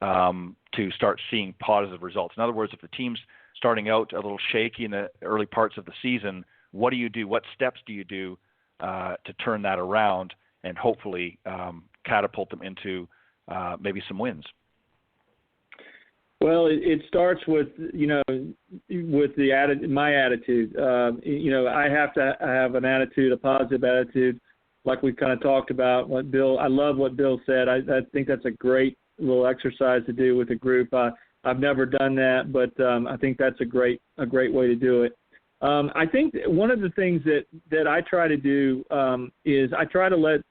to start seeing positive results? In other words, if the team's starting out a little shaky in the early parts of the season, what do you do? What steps do you do to turn that around and hopefully catapult them into maybe some wins? Well, it starts with with my attitude. I have to have an attitude, a positive attitude, like we kind of talked about. I love what Bill said. I think that's a great little exercise to do with a group. I've never done that, but I think that's a great way to do it. I think one of the things that I try to do is I try to let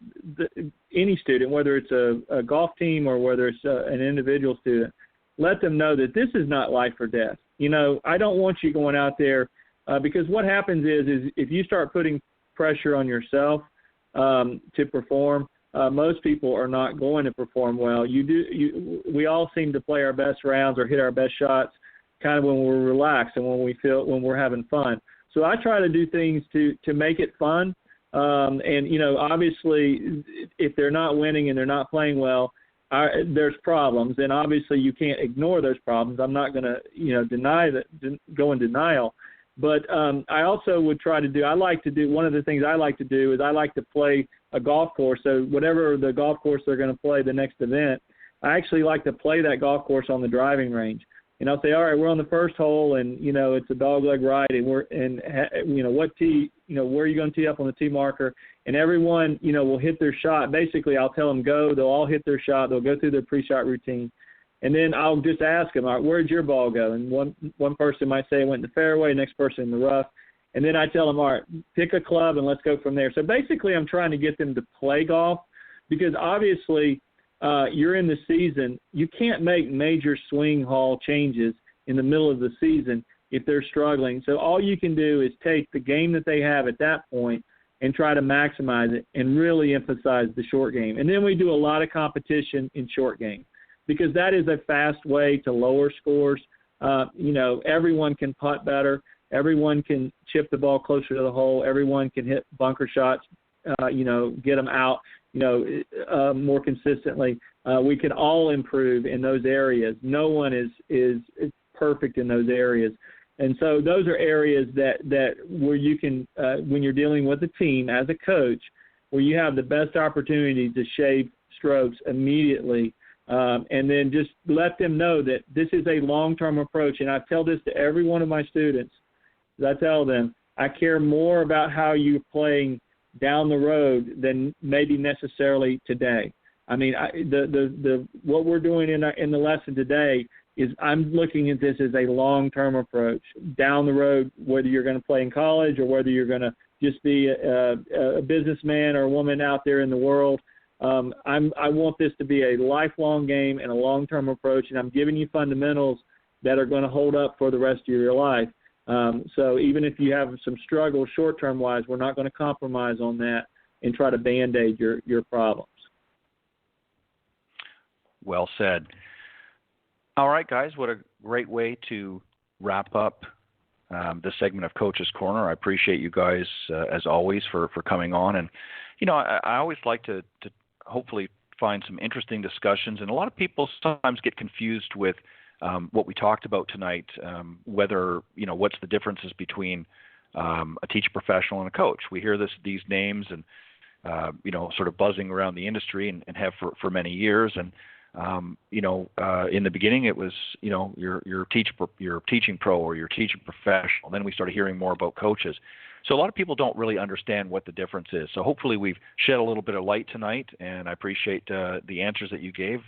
any student, whether it's a golf team or whether it's an individual student, let them know that this is not life or death. I don't want you going out there because what happens is if you start putting pressure on yourself to perform, most people are not going to perform well. We all seem to play our best rounds or hit our best shots kind of when we're relaxed and when we're having fun. So I try to do things to make it fun. Obviously, if they're not winning and they're not playing well, there's problems, and obviously you can't ignore those problems. I'm not going to go in denial. But I also would try to do one of the things I like to do is I like to play a golf course. So whatever the golf course they're going to play the next event, I actually like to play that golf course on the driving range. And I'll say, all right, we're on the first hole, and it's a dogleg ride, and what tee, where are you going to tee up on the tee marker? And everyone, will hit their shot. Basically, I'll tell them go. They'll all hit their shot. They'll go through their pre-shot routine, and then I'll just ask them, all right, where'd your ball go? And one person might say it went in the fairway, next person in the rough, and then I tell them, all right, pick a club and let's go from there. So basically, I'm trying to get them to play golf because obviously you're in the season. You can't make major swing hall changes in the middle of the season if they're struggling. So all you can do is take the game that they have at that point and try to maximize it and really emphasize the short game. And then we do a lot of competition in short game because that is a fast way to lower scores. Everyone can putt better. Everyone can chip the ball closer to the hole. Everyone can hit bunker shots, get them out, more consistently. We can all improve in those areas. No one is perfect in those areas. And so those are areas that where you can, when you're dealing with a team as a coach, where you have the best opportunity to shave strokes immediately, and then just let them know that this is a long-term approach. And I tell this to every one of my students. I tell them, I care more about how you're playing down the road than maybe necessarily today. I mean, what we're doing in the lesson today is I'm looking at this as a long-term approach down the road, whether you're going to play in college or whether you're going to just be a businessman or a woman out there in the world. I want this to be a lifelong game and a long-term approach, and I'm giving you fundamentals that are going to hold up for the rest of your life. So even if you have some struggles short-term wise, we're not going to compromise on that and try to band-aid your problems. Well said. All right, guys, what a great way to wrap up this segment of Coach's Corner. I appreciate you guys, as always, for coming on. And, I always like to hopefully find some interesting discussions. And a lot of people sometimes get confused with what we talked about tonight, whether, what's the differences between a teacher professional and a coach. We hear these names and, sort of buzzing around the industry and have for many years. And, in the beginning it was, your teaching pro or your teaching professional. Then we started hearing more about coaches. So a lot of people don't really understand what the difference is. So hopefully we've shed a little bit of light tonight, and I appreciate the answers that you gave.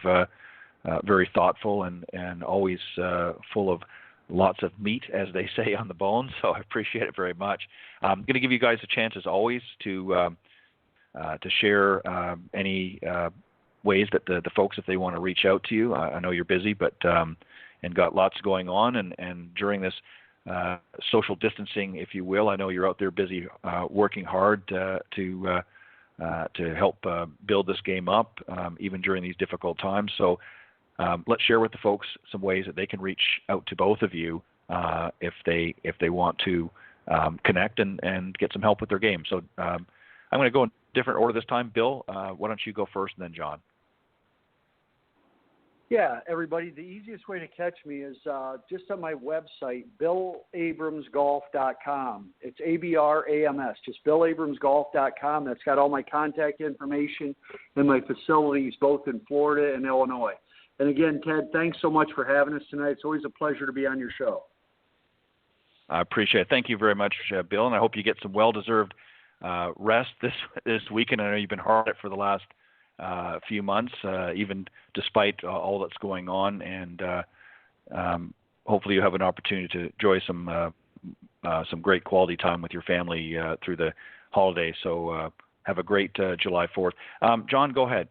Very thoughtful and always full of lots of meat, as they say, on the bone. So I appreciate it very much. I'm going to give you guys a chance, as always, to share any ways that the folks, if they want to reach out to you. I know you're busy, but and got lots going on, and during this social distancing, if you will, I know you're out there busy working hard to help build this game up, even during these difficult times. So let's share with the folks some ways that they can reach out to both of you if they want to connect and get some help with their game. So I'm going to go in different order this time. Bill, why don't you go first, and then Jon? Yeah, everybody, the easiest way to catch me is just on my website, BillAbramsGolf.com. It's ABRAMS, just BillAbramsGolf.com. That's got all my contact information and my facilities both in Florida and Illinois. And again, Ted, thanks so much for having us tonight. It's always a pleasure to be on your show. I appreciate it. Thank you very much, Bill, and I hope you get some well-deserved rest this weekend. I know you've been hard at it for the last few months, even despite all that's going on, and hopefully you have an opportunity to enjoy some great quality time with your family through the holiday. So have a great July 4th. John, go ahead.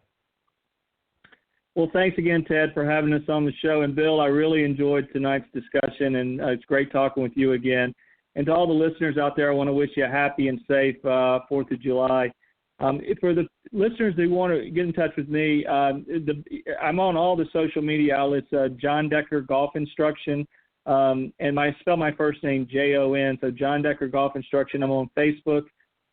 Well, thanks again, Ted, for having us on the show. And Bill, I really enjoyed tonight's discussion, and it's great talking with you again. And to all the listeners out there, I want to wish you a happy and safe 4th of July. For the listeners that want to get in touch with me, I'm on all the social media outlets, Jon Decker Golf Instruction, and I spell my first name Jon, so Jon Decker Golf Instruction. I'm on Facebook,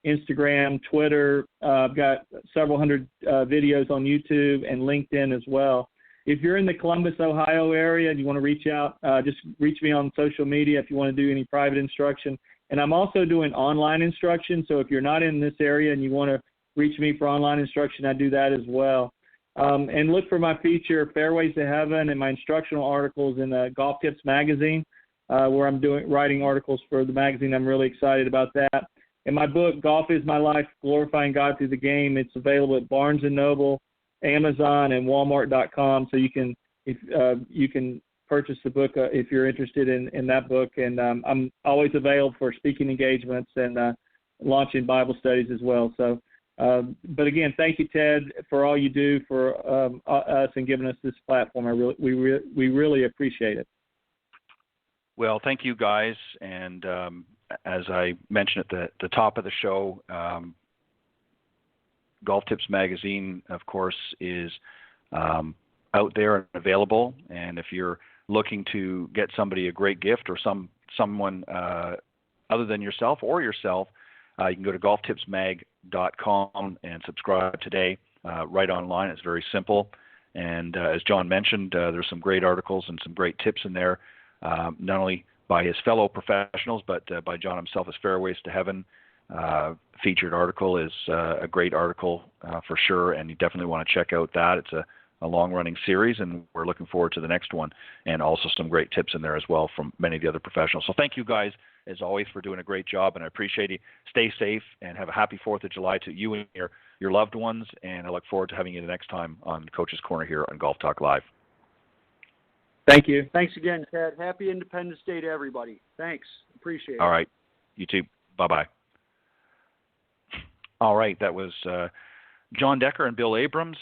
Instagram, Twitter. I've got several hundred videos on YouTube and LinkedIn as well. If you're in the Columbus, Ohio area and you want to reach out, just reach me on social media if you want to do any private instruction. And I'm also doing online instruction, so if you're not in this area and you want to reach me for online instruction, I do that as well. And look for my feature, Fairways to Heaven, and my instructional articles in Golf Tips magazine, where I'm writing articles for the magazine. I'm really excited about that. And my book, Golf is My Life, Glorifying God Through the Game, it's available at Barnes & Noble, Amazon, and Walmart.com. So you can purchase the book if you're interested in that book. And I'm always available for speaking engagements and launching Bible studies as well. So, but again, thank you, Ted, for all you do for us and giving us this platform. We really appreciate it. Well, thank you, guys. And as I mentioned at the top of the show, Golf Tips Magazine, of course, is out there and available. And if you're looking to get somebody a great gift or someone other than yourself or yourself, you can go to golftipsmag.com and subscribe today right online. It's very simple. And as John mentioned, there's some great articles and some great tips in there, not only by his fellow professionals, but by John himself. His Fairways to Heaven featured article is a great article for sure, and you definitely want to check out that. It's a long-running series, and we're looking forward to the next one, and also some great tips in there as well from many of the other professionals. So thank you guys, as always, for doing a great job, and I appreciate you. Stay safe, and have a happy 4th of July to you and your loved ones, and I look forward to having you the next time on Coach's Corner here on Golf Talk Live. Thank you. Thanks again, Ted. Happy Independence Day to everybody. Thanks. Appreciate it. All right. You too. Bye-bye. All right. That was Jon Decker and Bill Abrams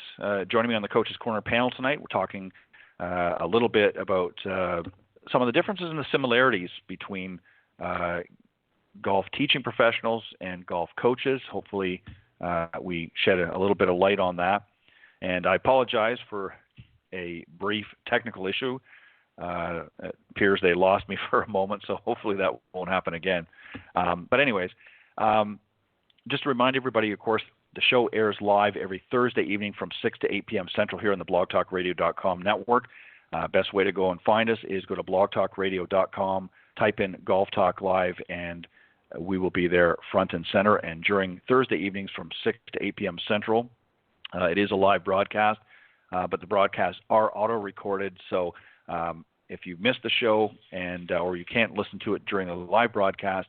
joining me on the Coach's Corner panel tonight. We're talking a little bit about some of the differences and the similarities between golf teaching professionals and golf coaches. Hopefully we shed a little bit of light on that. And I apologize for a brief technical issue. It appears they lost me for a moment, so hopefully that won't happen again. But anyways, just to remind everybody, of course, the show airs live every Thursday evening from 6 to 8 p.m. Central here on the blogtalkradio.com network. Best way to go and find us is go to blogtalkradio.com, type in Golf Talk Live, and we will be there front and center. And during Thursday evenings from 6 to 8 p.m. Central, it is a live broadcast. But the broadcasts are auto-recorded, so if you've missed the show and or you can't listen to it during the live broadcast,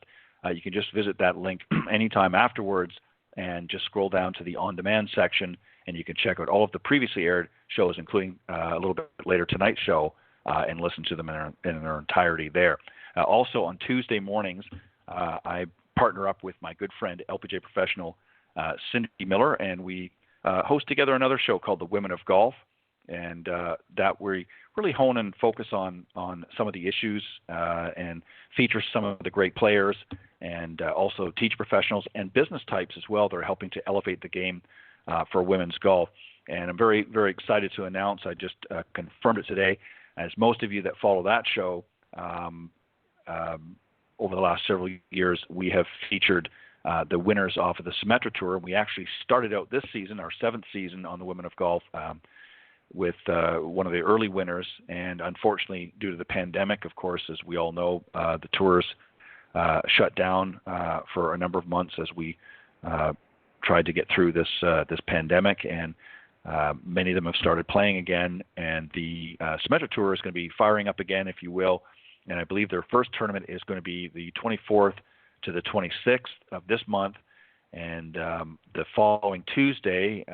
you can just visit that link anytime afterwards and just scroll down to the on-demand section, and you can check out all of the previously aired shows, including a little bit later tonight's show, and listen to them in their entirety there. Also on Tuesday mornings, I partner up with my good friend, LPGA professional Cindy Miller, and we host together another show called The Women of Golf, and that we really hone and focus on some of the issues and feature some of the great players and also teach professionals and business types as well that are helping to elevate the game for women's golf. And I'm very, very excited to announce, I just confirmed it today, as most of you that follow that show over the last several years, we have featured the winners off of the Symetra Tour. We actually started out this season, our 7th season on the Women of Golf, with one of the early winners. And unfortunately, due to the pandemic, of course, as we all know, the tours shut down for a number of months as we tried to get through this pandemic. And many of them have started playing again. And the Symetra Tour is going to be firing up again, if you will. And I believe their first tournament is going to be the 24th to the 26th of this month. And the following Tuesday,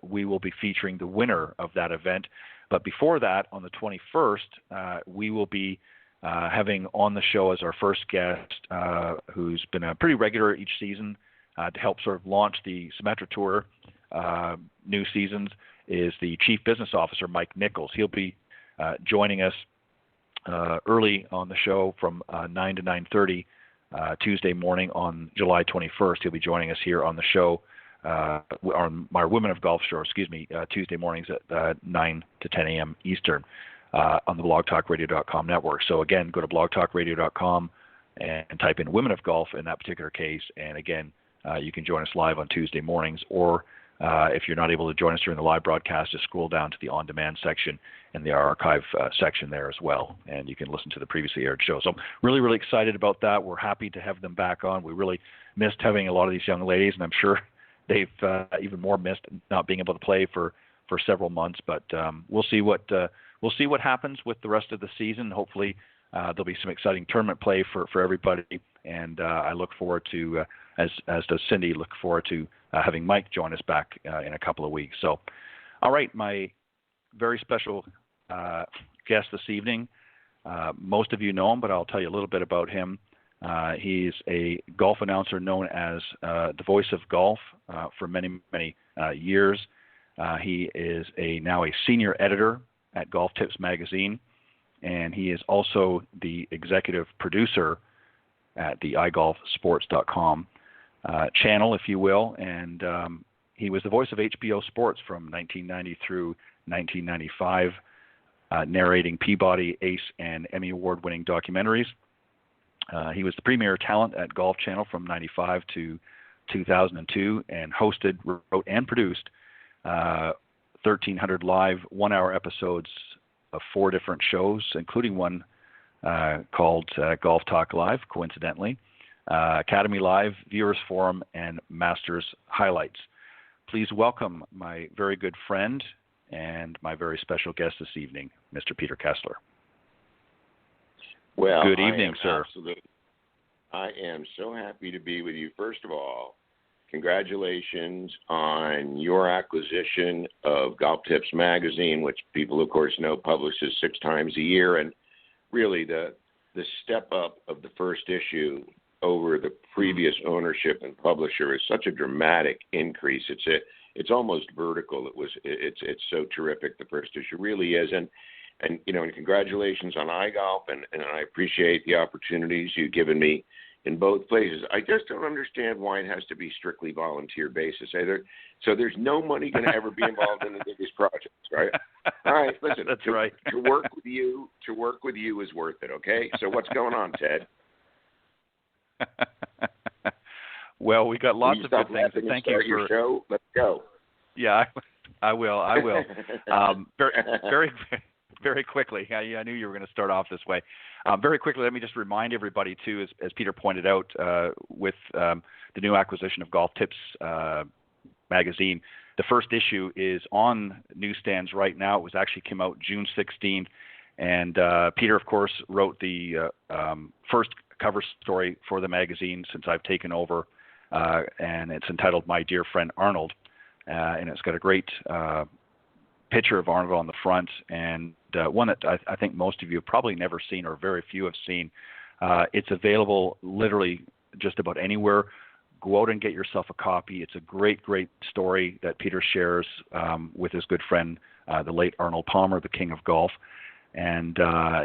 we will be featuring the winner of that event. But before that, on the 21st, we will be having on the show as our first guest, who's been a pretty regular each season to help sort of launch the Symetra Tour new seasons, is the Chief Business Officer, Mike Nichols. He'll be joining us early on the show from 9 to 9:30 Tuesday morning on July 21st. He'll be joining us here on the show, on my Women of Golf show, Tuesday mornings at 9 to 10 a.m. Eastern on the blogtalkradio.com network. So again, go to blogtalkradio.com and type in Women of Golf in that particular case. And again, you can join us live on Tuesday mornings, or if you're not able to join us during the live broadcast, just scroll down to the on-demand section and the archive section there as well, and you can listen to the previously aired show. So I'm really, really excited about that. We're happy to have them back on. We really missed having a lot of these young ladies, and I'm sure they've even more missed not being able to play for several months. But we'll see what happens with the rest of the season. Hopefully, there'll be some exciting tournament play for everybody, and I look forward to, as does Cindy, look forward to having Mike join us back in a couple of weeks. So, all right, my very special guest this evening. Most of you know him, but I'll tell you a little bit about him. He's a golf announcer known as the Voice of Golf for many, many years. He is now a senior editor at Golf Tips magazine, and he is also the executive producer at the iGolfSports.com channel, if you will. And he was the voice of HBO Sports from 1990 through 1995, narrating Peabody, Ace, and Emmy Award-winning documentaries. He was the premier talent at Golf Channel from 95 to 2002 and hosted, wrote, and produced 1,300 live one-hour episodes of 4 different shows, including one called Golf Talk Live, coincidentally, Academy Live, Viewers Forum, and Masters Highlights. Please welcome my very good friend and my very special guest this evening, Mr. Peter Kessler. Well, good evening, sir. I am so happy to be with you. First of all, congratulations on your acquisition of Golf Tips magazine, which people, of course, know publishes 6 times a year. And really the step up of the first issue over the previous ownership and publisher is such a dramatic increase. It's almost vertical. It's so terrific. The first issue really is. And congratulations on iGolf, and I appreciate the opportunities you've given me in both places. I just don't understand why it has to be strictly volunteer basis. So there's no money going to ever be involved in the biggest projects, right? All right, listen. That's right. To work with you is worth it. Okay. So what's going on, Ted? Well, we got lots of good things. And thank you for your show. Let's go. Yeah, I will. Very, very quickly. I knew you were going to start off this way. Very quickly, let me just remind everybody too, as Peter pointed out, with the new acquisition of Golf Tips magazine, the first issue is on newsstands right now. It was actually came out June 16th, and Peter, of course, wrote the first cover story for the magazine since I've taken over, and it's entitled "My Dear Friend Arnold," and it's got a great picture of Arnold on the front, and one that I think most of you have probably never seen, or very few have seen. It's available literally just about anywhere. Go out and get yourself a copy. It's a great, great story that Peter shares with his good friend, the late Arnold Palmer, the king of golf. And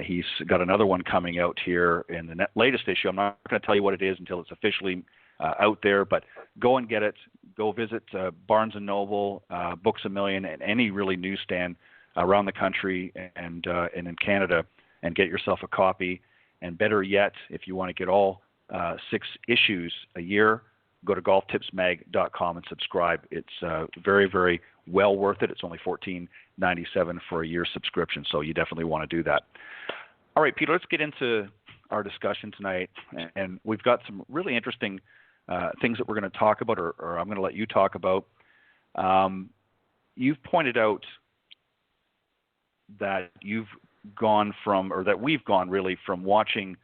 he's got another one coming out here in the latest issue. I'm not going to tell you what it is until it's officially out there, but go and get it. Go visit Barnes & Noble, Books A Million, and any really newsstand around the country and in Canada, and get yourself a copy. And better yet, if you want to get all 6 issues a year, go to golftipsmag.com and subscribe. It's very, very well worth it. It's only $14.97 for a year subscription, so you definitely want to do that. All right, Peter, let's get into our discussion tonight. And we've got some really interesting things that we're going to talk about, or I'm going to let you talk about. You've pointed out that you've gone from, or that we've gone really from watching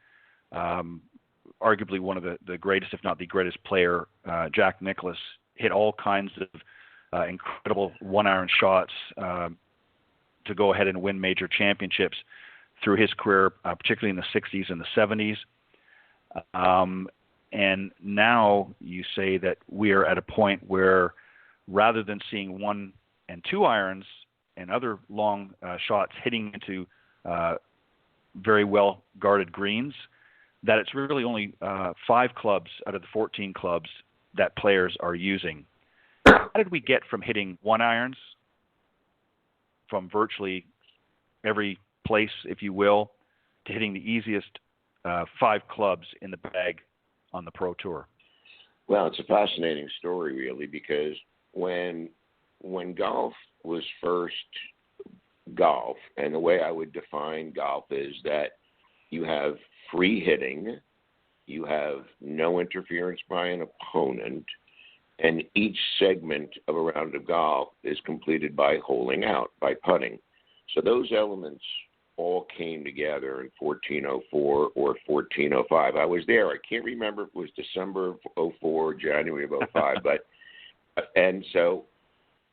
arguably one of the greatest, if not the greatest player, Jack Nicklaus, hit all kinds of incredible one-iron shots to go ahead and win major championships through his career, particularly in the 60s and the 70s. And now you say that we are at a point where rather than seeing 1 and 2 irons and other long shots hitting into very well guarded greens, that it's really only 5 clubs out of the 14 clubs that players are using. How did we get from hitting 1 irons from virtually every place, if you will, to hitting the easiest 5 clubs in the bag on the Pro Tour? Well, it's a fascinating story, really, because when golf was first golf, and the way I would define golf is that you have free hitting, you have no interference by an opponent, and each segment of a round of golf is completed by holing out, by putting. So those elements all came together in 1404 or 1405. I was there. I can't remember if it was December of 04, January of 05, and so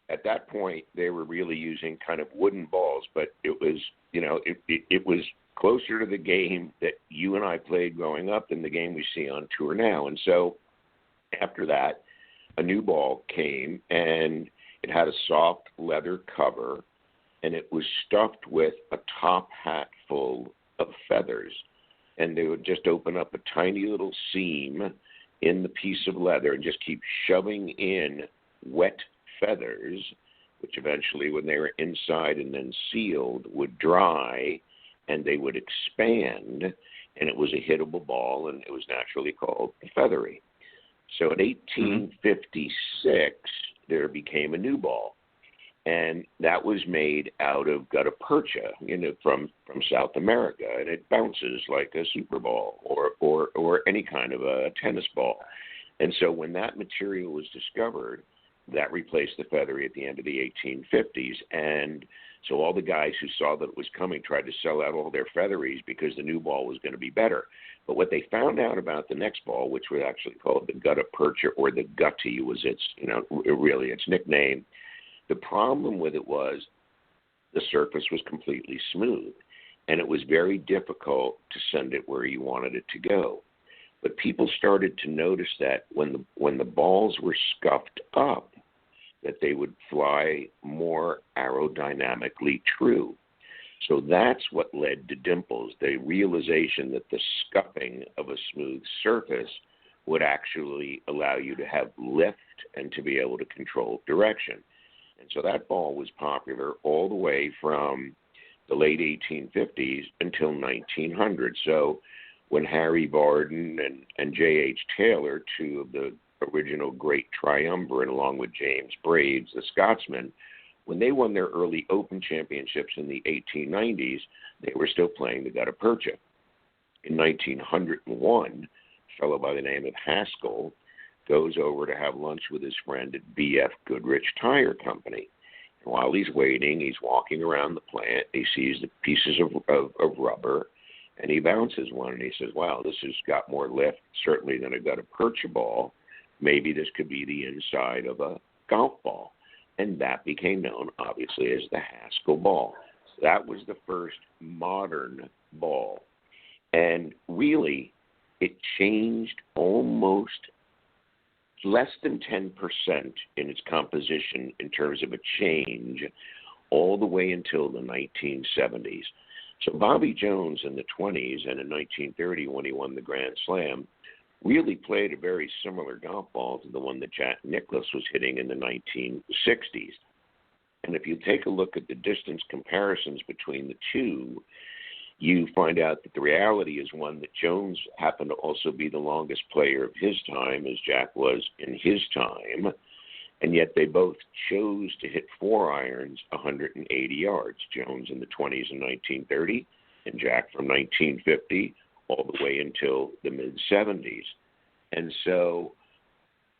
at that point they were really using kind of wooden balls, but it was, it was closer to the game that you and I played growing up than the game we see on tour now. And so after that, a new ball came, and it had a soft leather cover, and it was stuffed with a top hat full of feathers. And they would just open up a tiny little seam in the piece of leather and just keep shoving in wet feathers, which eventually, when they were inside and then sealed, would dry, and they would expand, and it was a hittable ball, and it was naturally called feathery. So in 1856, there became a new ball, and that was made out of gutta percha, from South America, and it bounces like a super ball or any kind of a tennis ball. And so when that material was discovered, that replaced the feathery at the end of the 1850s, and so all the guys who saw that it was coming tried to sell out all their featheries because the new ball was going to be better. But what they found out about the next ball, which was actually called the gutta percha, or the gutty was its, really its nickname, the problem with it was the surface was completely smooth, and it was very difficult to send it where you wanted it to go. But people started to notice that when the balls were scuffed up, that they would fly more aerodynamically true. So that's what led to dimples, the realization that the scuffing of a smooth surface would actually allow you to have lift and to be able to control direction. And so that ball was popular all the way from the late 1850s until 1900. So when Harry Vardon and J.H. Taylor, two of the original great triumvirate, along with James Braves, the Scotsman, when they won their early Open championships in the 1890s, they were still playing the gutta percha. In 1901, a fellow by the name of Haskell goes over to have lunch with his friend at B.F. Goodrich Tire Company. And while he's waiting, he's walking around the plant. He sees the pieces of rubber, and he bounces one, and he says, wow, this has got more lift, certainly, than a gutta percha ball. Maybe this could be the inside of a golf ball. And that became known, obviously, as the Haskell ball. So that was the first modern ball. And really, it changed almost less than 10% in its composition in terms of a change all the way until the 1970s. So Bobby Jones in the 20s and in 1930 when he won the Grand Slam really played a very similar golf ball to the one that Jack Nicklaus was hitting in the 1960s. And if you take a look at the distance comparisons between the two, you find out that the reality is one that Jones happened to also be the longest player of his time, as Jack was in his time, and yet they both chose to hit 4 irons 180 yards, Jones in the 20s in 1930 and Jack from 1950 all the way until the mid-70s. And so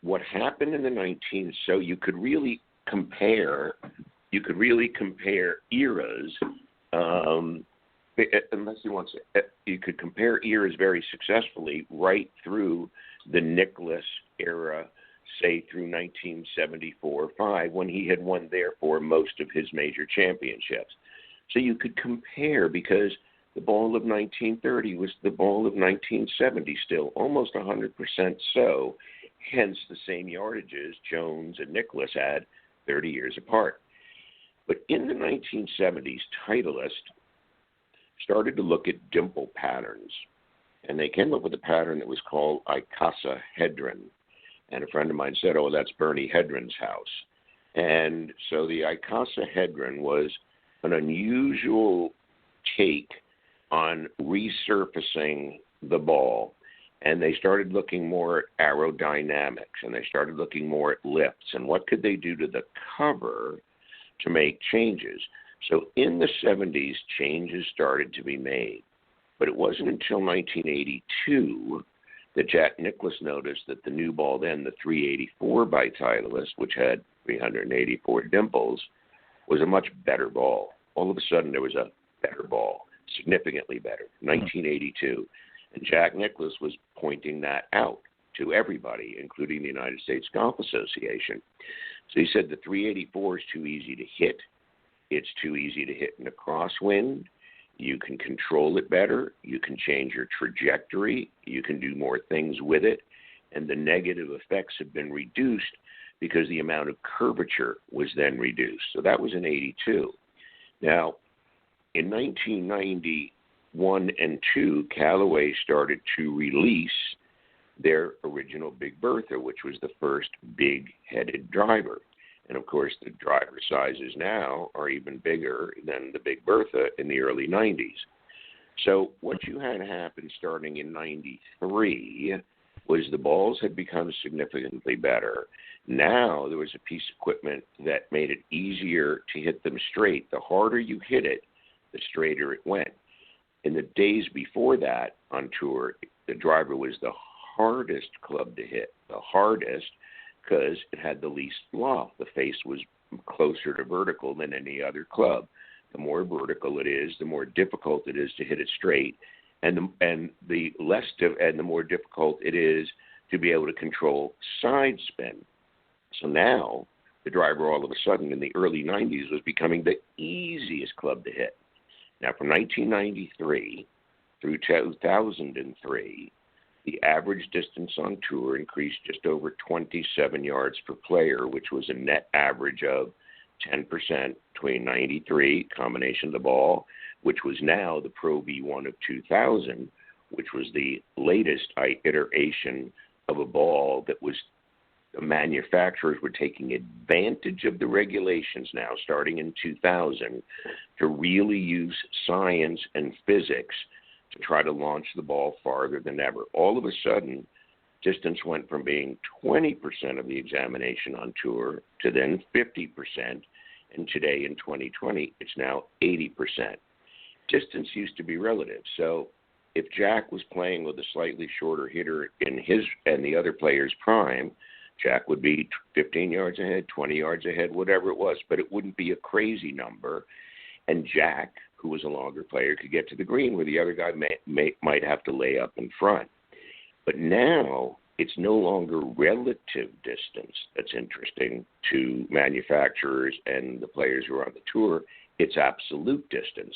what happened in the so you could really compare eras, unless you want to, you could compare eras very successfully right through the Nicklaus era, say through 1974-5, when he had won, therefore, most of his major championships. So you could compare, because the ball of 1930 was the ball of 1970 still, almost 100% so, hence the same yardages Jones and Nicklaus had 30 years apart. But in the 1970s, Titleists started to look at dimple patterns, and they came up with a pattern that was called icosahedron. And a friend of mine said, oh, that's Bernie Hedron's house. And so the icosahedron was an unusual take on resurfacing the ball. And they started looking more at aerodynamics, and they started looking more at lifts, and what could they do to the cover to make changes. So in the 70s, changes started to be made. But it wasn't until 1982 that Jack Nicklaus noticed that the new ball then, the 384 by Titleist, which had 384 dimples, was a much better ball. All of a sudden, there was a better ball, significantly better, 1982. And Jack Nicklaus was pointing that out to everybody, including the United States Golf Association. So he said the 384 is too easy to hit. It's too easy to hit in a crosswind. You can control it better. You can change your trajectory. You can do more things with it. And the negative effects have been reduced because the amount of curvature was then reduced. So that was in 82. Now, in 1991 and 2, Callaway started to release their original Big Bertha, which was the first big-headed driver. And, of course, the driver sizes now are even bigger than the Big Bertha in the early 90s. So what you had happen starting in 93 was the balls had become significantly better. Now there was a piece of equipment that made it easier to hit them straight. The harder you hit it, the straighter it went. In the days before that on tour, the driver was the hardest club to hit, the hardest, because it had the least loft. The face was closer to vertical than any other club. The more vertical it is, the more difficult it is to hit it straight, and the more difficult it is to be able to control side spin. So now the driver all of a sudden in the early 90s was becoming the easiest club to hit. Now from 1993 through 2003, the average distance on tour increased just over 27 yards per player, which was a net average of 10% between 93, combination of the ball, which was now the Pro V1 of 2000, which was the latest iteration of a ball that was the manufacturers were taking advantage of the regulations now, starting in 2000, to really use science and physics to try to launch the ball farther than ever. All of a sudden, distance went from being 20% of the examination on tour to then 50%, and today in 2020, it's now 80%. Distance used to be relative, so if Jack was playing with a slightly shorter hitter in his and the other player's prime, Jack would be 15 yards ahead, 20 yards ahead, whatever it was, but it wouldn't be a crazy number. And Jack, who was a longer player, could get to the green where the other guy might have to lay up in front. But now it's no longer relative distance that's interesting to manufacturers and the players who are on the tour. It's absolute distance.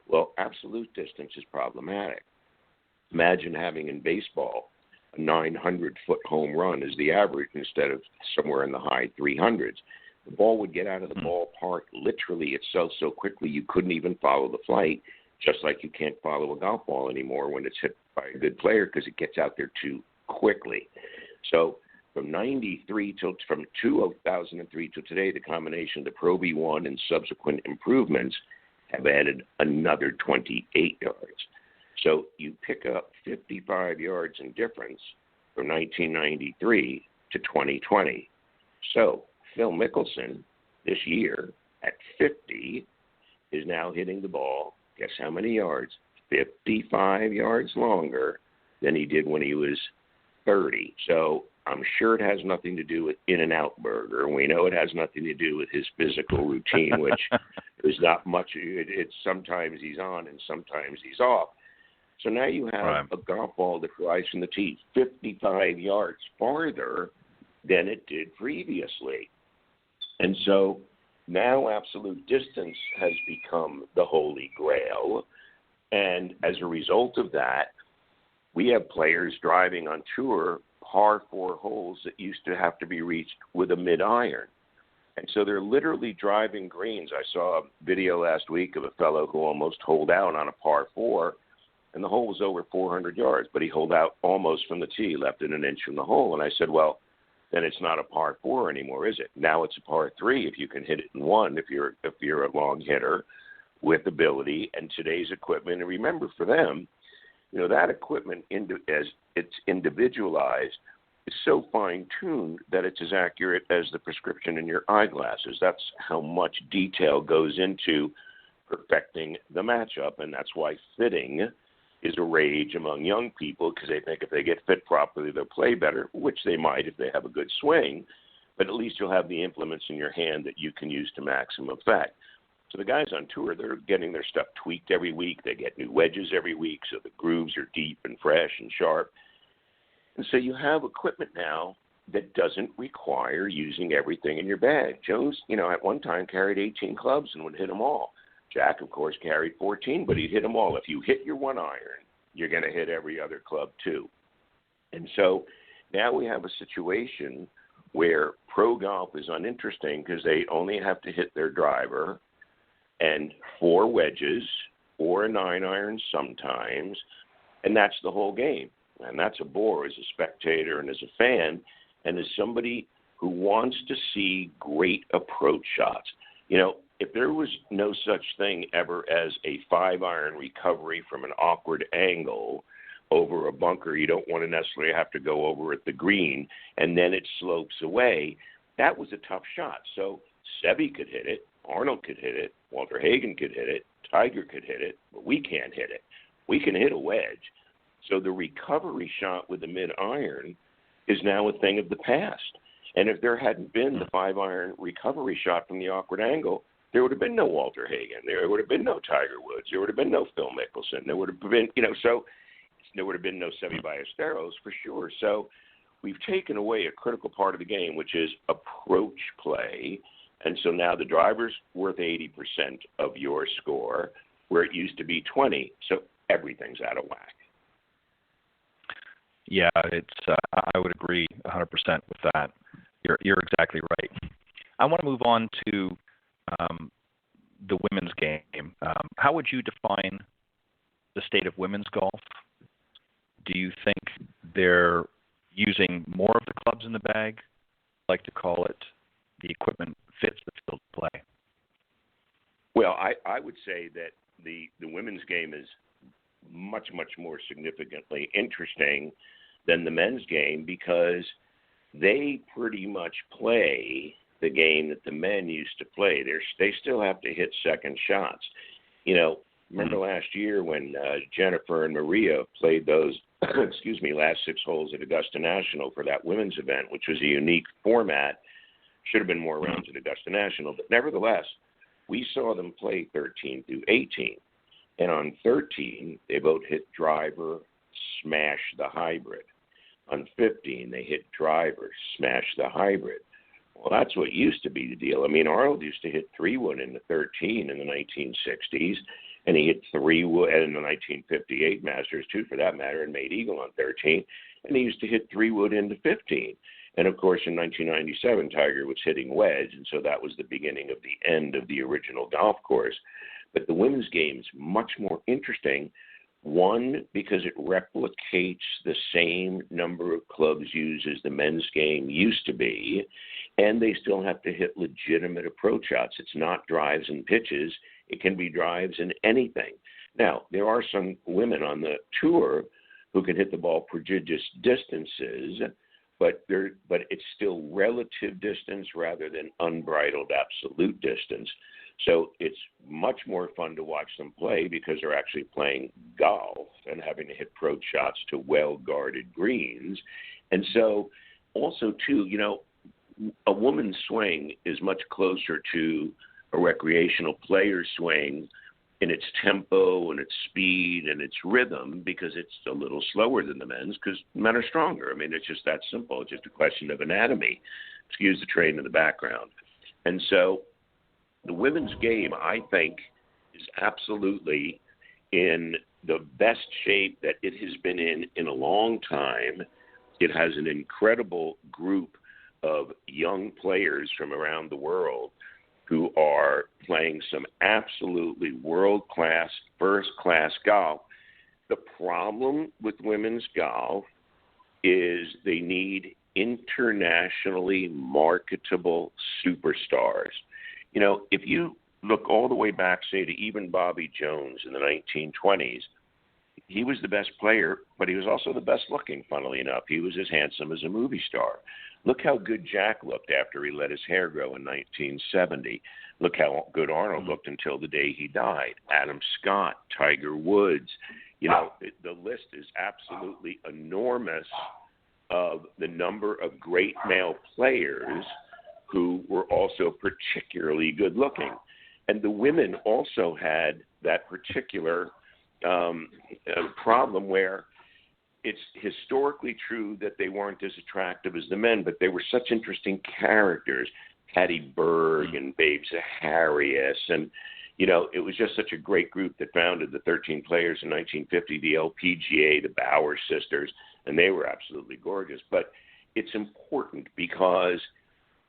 Well, absolute distance is problematic. Imagine having in baseball a 900-foot home run is the average instead of somewhere in the high 300s. The ball would get out of the ballpark literally itself so quickly you couldn't even follow the flight, just like you can't follow a golf ball anymore when it's hit by a good player because it gets out there too quickly. So from 2003 till today, the combination of the Pro V1 and subsequent improvements have added another 28 yards. So you pick up 55 yards in difference from 1993 to 2020. So Phil Mickelson this year at 50 is now hitting the ball, guess how many yards? 55 yards longer than he did when he was 30. So I'm sure it has nothing to do with In-N-Out Burger. And we know it has nothing to do with his physical routine, which is not much. It's sometimes he's on and sometimes he's off. So now you have a golf ball that flies from the tee 55 yards farther than it did previously. And so now absolute distance has become the holy grail. And as a result of that, we have players driving on tour par 4 holes that used to have to be reached with a mid-iron. And so they're literally driving greens. I saw a video last week of a fellow who almost holed out on a par 4, and the hole was over 400 yards, but he holed out almost from the tee, left it an inch from the hole. And I said, well, then it's not a par 4 anymore, is it? Now it's a par 3 if you can hit it in one, if you're a long hitter with ability and today's equipment. And remember, for them, you know, that equipment, as it's individualized, is so fine-tuned that it's as accurate as the prescription in your eyeglasses. That's how much detail goes into perfecting the matchup, and that's why fitting is a rage among young people, because they think if they get fit properly, they'll play better, which they might if they have a good swing, but at least you'll have the implements in your hand that you can use to maximum effect. So the guys on tour, they're getting their stuff tweaked every week. They get new wedges every week, so the grooves are deep and fresh and sharp. And so you have equipment now that doesn't require using everything in your bag. Joe's, you know, at one time carried 18 clubs and would hit them all. Jack, of course, carried 14, but he'd hit them all. If you hit your 1-iron, you're going to hit every other club too. And so now we have a situation where pro golf is uninteresting because they only have to hit their driver and 4 wedges or a 9-iron sometimes, and that's the whole game. And that's a bore as a spectator and as a fan and as somebody who wants to see great approach shots. You know, if there was no such thing ever as a 5-iron recovery from an awkward angle over a bunker you don't want to necessarily have to go over at the green, and then it slopes away, that was a tough shot. So Seve could hit it, Arnold could hit it, Walter Hagen could hit it, Tiger could hit it, but we can't hit it. We can hit a wedge. So the recovery shot with the mid-iron is now a thing of the past. And if there hadn't been the 5-iron recovery shot from the awkward angle, there would have been no Walter Hagen. There would have been no Tiger Woods. There would have been no Phil Mickelson. There would have been, you know, so there would have been no Seve Ballesteros for sure. So we've taken away a critical part of the game, which is approach play. And so now the driver's worth 80% of your score, where it used to be 20. So everything's out of whack. Yeah, it's. I would agree 100% with that. You're exactly right. I want to move on to the women's game. How would you define the state of women's golf? Do you think they're using more of the clubs in the bag? I like to call it the equipment fits the field of play. Well, I would say that the women's game is much, much more significantly interesting than the men's game because they pretty much play the game that the men used to play. They still have to hit second shots. You know, remember last year when Jennifer and Maria played those, last 6 holes at Augusta National for that women's event, which was a unique format. Should have been more rounds at Augusta National. But nevertheless, we saw them play 13 through 18. And on 13, they both hit driver, smash the hybrid. On 15, they hit driver, smash the hybrid. Well, that's what used to be the deal. I mean, Arnold used to hit 3-wood in the 13 in the 1960s, and he hit 3-wood in the 1958 Masters, too, for that matter, and made eagle on 13, and he used to hit 3-wood into 15. And, of course, in 1997, Tiger was hitting wedge, and so that was the beginning of the end of the original golf course. But the women's game is much more interesting. One, because it replicates the same number of clubs used as the men's game used to be, and they still have to hit legitimate approach shots. It's not drives and pitches. It can be drives in anything. Now, there are some women on the tour who can hit the ball prodigious distances, but it's still relative distance rather than unbridled absolute distance. So it's much more fun to watch them play because they're actually playing golf and having to hit approach shots to well-guarded greens. And so also, too, you know, a woman's swing is much closer to a recreational player's swing in its tempo and its speed and its rhythm because it's a little slower than the men's because men are stronger. I mean, it's just that simple. It's just a question of anatomy. Excuse the train in the background. And so the women's game, I think, is absolutely in the best shape that it has been in a long time. It has an incredible group of young players from around the world who are playing some absolutely world-class, first-class golf. The problem with women's golf is they need internationally marketable superstars. You know, if you look all the way back, say, to even Bobby Jones in the 1920s, he was the best player, but he was also the best looking, funnily enough. He was as handsome as a movie star. Look how good Jack looked after he let his hair grow in 1970. Look how good Arnold looked until the day he died. Adam Scott, Tiger Woods. You know, the list is absolutely enormous of the number of great male players who were also particularly good looking. And the women also had that particular problem where it's historically true that they weren't as attractive as the men, but they were such interesting characters. Patty Berg and Babe Zaharias. And, you know, it was just such a great group that founded the 13 players in 1950, the LPGA, the Bauer sisters, and they were absolutely gorgeous. But it's important because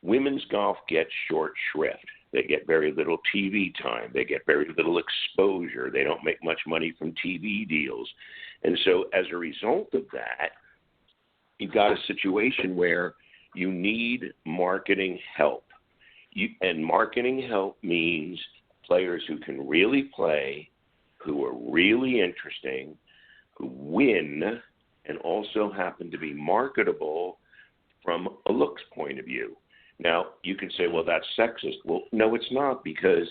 women's golf gets short shrift. They get very little TV time. They get very little exposure. They don't make much money from TV deals. And so as a result of that, you've got a situation where you need marketing help. And marketing help means players who can really play, who are really interesting, who win, and also happen to be marketable from a looks point of view. Now, you can say, well, that's sexist. Well, no, it's not, because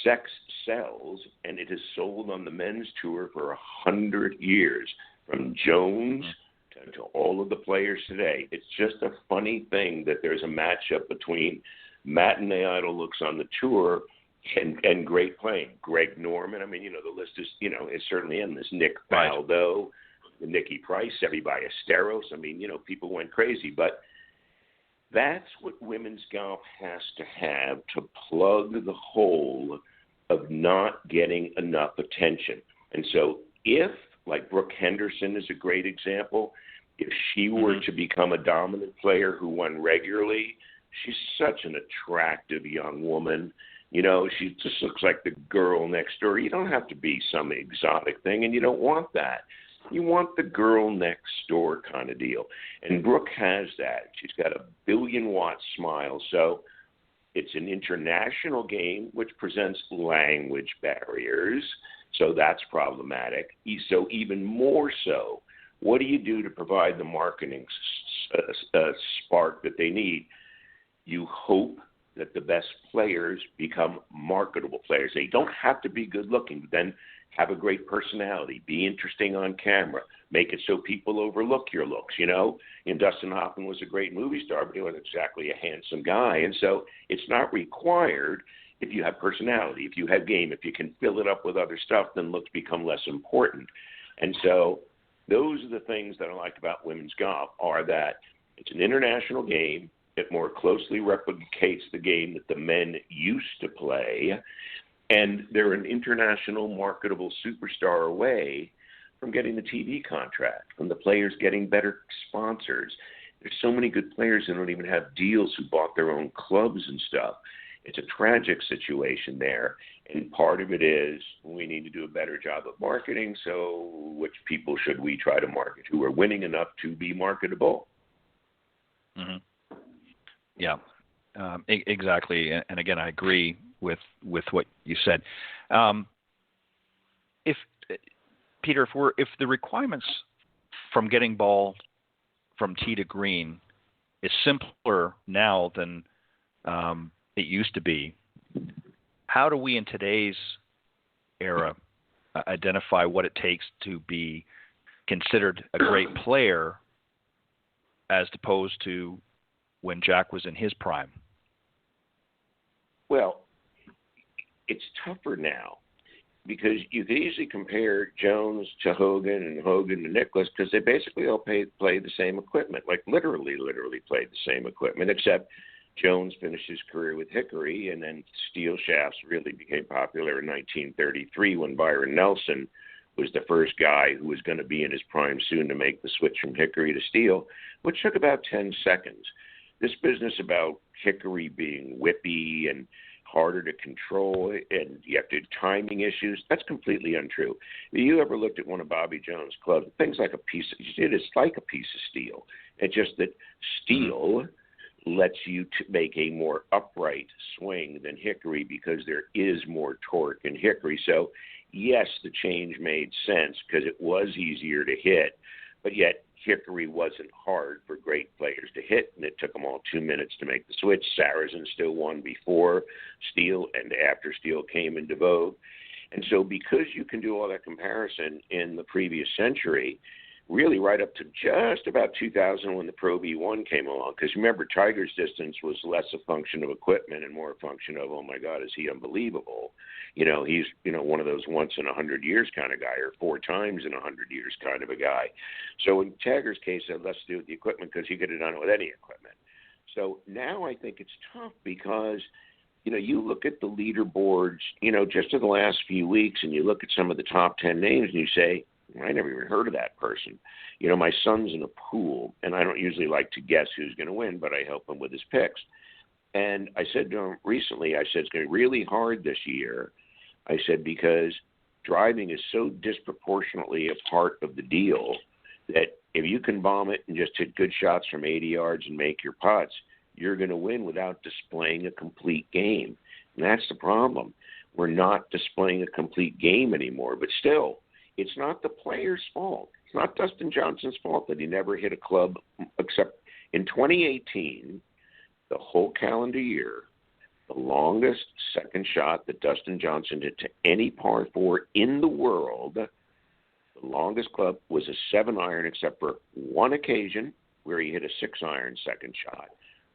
sex sells, and it has sold on the men's tour for 100 years, from Jones to all of the players today. It's just a funny thing that there's a matchup between matinee idol looks on the tour and great playing. Greg Norman, I mean, you know, the list is, you know, it's certainly endless. Nick Faldo, Nikki Price, everybody Esteros. I mean, you know, people went crazy, but that's what women's golf has to have to plug the hole of not getting enough attention. And so if, like Brooke Henderson is a great example, if she were to become a dominant player who won regularly, she's such an attractive young woman. You know, she just looks like the girl next door. You don't have to be some exotic thing, and you don't want that. You want the girl next door kind of deal. And Brooke has that. She's got a billion-watt smile. So it's an international game, which presents language barriers. So that's problematic. So even more so, what do you do to provide the marketing spark that they need? You hope that the best players become marketable players. They don't have to be good looking, but then have a great personality, be interesting on camera, make it so people overlook your looks, you know. And Dustin Hoffman was a great movie star, but he wasn't exactly a handsome guy. And so it's not required if you have personality, if you have game, if you can fill it up with other stuff, then looks become less important. And so those are the things that I like about women's golf, are that it's an international game. It more closely replicates the game that the men used to play. And they're an international marketable superstar away from getting the TV contract, from the players getting better sponsors. There's so many good players who don't even have deals, who bought their own clubs and stuff. It's a tragic situation there. And part of it is we need to do a better job of marketing. So which people should we try to market who are winning enough to be marketable? Mm-hmm. Yeah, exactly. And again, I agree. with what you said. If Peter, if the requirements from getting ball from tee to green is simpler now than it used to be, how do we in today's era identify what it takes to be considered a great player as opposed to when Jack was in his prime? Well, it's tougher now because you could easily compare Jones to Hogan and Hogan to Nicklaus because they basically all play the same equipment, like literally played the same equipment, except Jones finished his career with hickory, and then steel shafts really became popular in 1933 when Byron Nelson was the first guy who was going to be in his prime soon to make the switch from hickory to steel, which took about 10 seconds. This business about hickory being whippy and harder to control and you have to timing issues, that's completely untrue. If you ever looked at one of Bobby Jones' clubs, things like it's like a piece of steel. It's just that steel lets you to make a more upright swing than hickory because there is more torque in hickory. So, yes, the change made sense because it was easier to hit, but yet hickory wasn't hard for great players to hit, and it took them all 2 minutes to make the switch. Sarazen still won before steel and after steel came into vogue. And so because you can do all that comparison in the previous century, really right up to just about 2000 when the Pro V1 came along. Because remember, Tiger's distance was less a function of equipment and more a function of, oh, my God, is he unbelievable? He's, one of those once in 100 years kind of guy or 4 times in 100 years kind of a guy. So in Tiger's case, it had less to do with the equipment because he could have done it with any equipment. So now I think it's tough because, you look at the leaderboards, just in the last few weeks and you look at some of the top 10 names and you say, I never even heard of that person. My son's in a pool, and I don't usually like to guess who's going to win, but I help him with his picks. And I said to him recently, it's going to be really hard this year. I said, because driving is so disproportionately a part of the deal that if you can bomb it and just hit good shots from 80 yards and make your putts, you're going to win without displaying a complete game. And that's the problem. We're not displaying a complete game anymore, but still, it's not the player's fault. It's not Dustin Johnson's fault that he never hit a club, except in 2018, the whole calendar year, the longest second shot that Dustin Johnson hit to any par 4 in the world, the longest club was a 7-iron, except for one occasion where he hit a 6-iron second shot,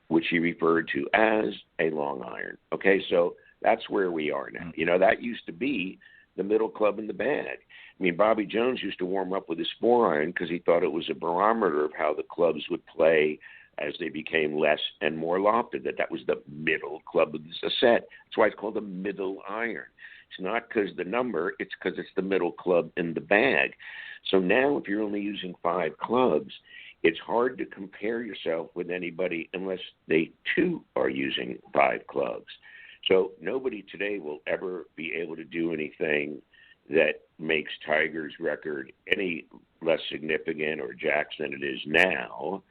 which he referred to as a long iron. Okay, so that's where we are now. That used to be the middle club in the bag. I mean, Bobby Jones used to warm up with his 4-iron because he thought it was a barometer of how the clubs would play as they became less and more lofted, that was the middle club of the set. That's why it's called a middle iron. It's not because the number, it's because it's the middle club in the bag. So now if you're only using 5 clubs, it's hard to compare yourself with anybody unless they too are using 5 clubs. So nobody today will ever be able to do anything that makes Tiger's record any less significant or Jack's than it is now.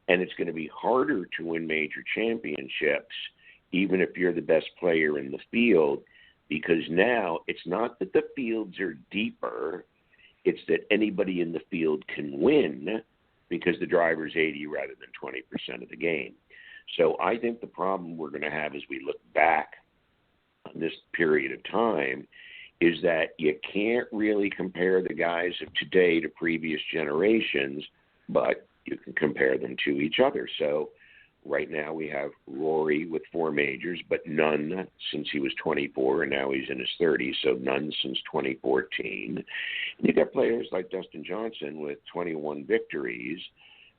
And it's going to be harder to win major championships, even if you're the best player in the field, because now it's not that the fields are deeper, it's that anybody in the field can win because the driver's 80 rather than 20% of the game. So I think the problem we're going to have as we look back on this period of time is that you can't really compare the guys of today to previous generations, but you can compare them to each other. So right now we have Rory with 4 majors, but none since he was 24, and now he's in his 30s, so none since 2014. And you got players like Dustin Johnson with 21 victories,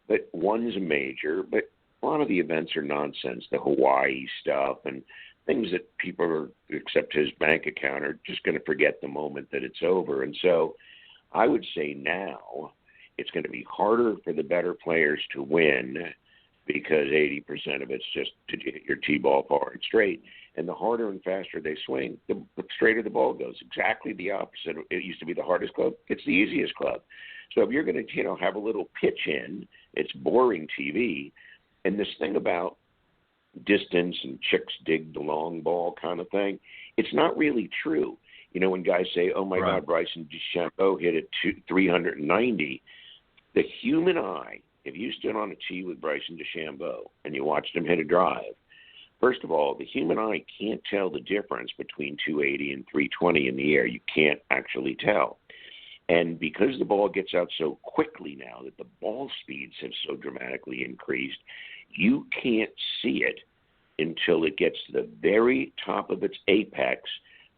but one's a major, but a lot of the events are nonsense, the Hawaii stuff and things that people are, except his bank account, are just going to forget the moment that it's over. And so I would say now it's going to be harder for the better players to win because 80% of it's just to hit your T-ball far and straight. And the harder and faster they swing, the straighter the ball goes. Exactly the opposite. It used to be the hardest club. It's the easiest club. So if you're going to, have a little pitch in, it's boring TV. And this thing about distance and chicks dig the long ball kind of thing. It's not really true. You know, when guys say, oh, my God, Bryson DeChambeau hit it 390, the human eye, if you stood on a tee with Bryson DeChambeau and you watched him hit a drive, first of all, the human eye can't tell the difference between 280 and 320 in the air. You can't actually tell. And because the ball gets out so quickly now that the ball speeds have so dramatically increased, you can't see it until it gets to the very top of its apex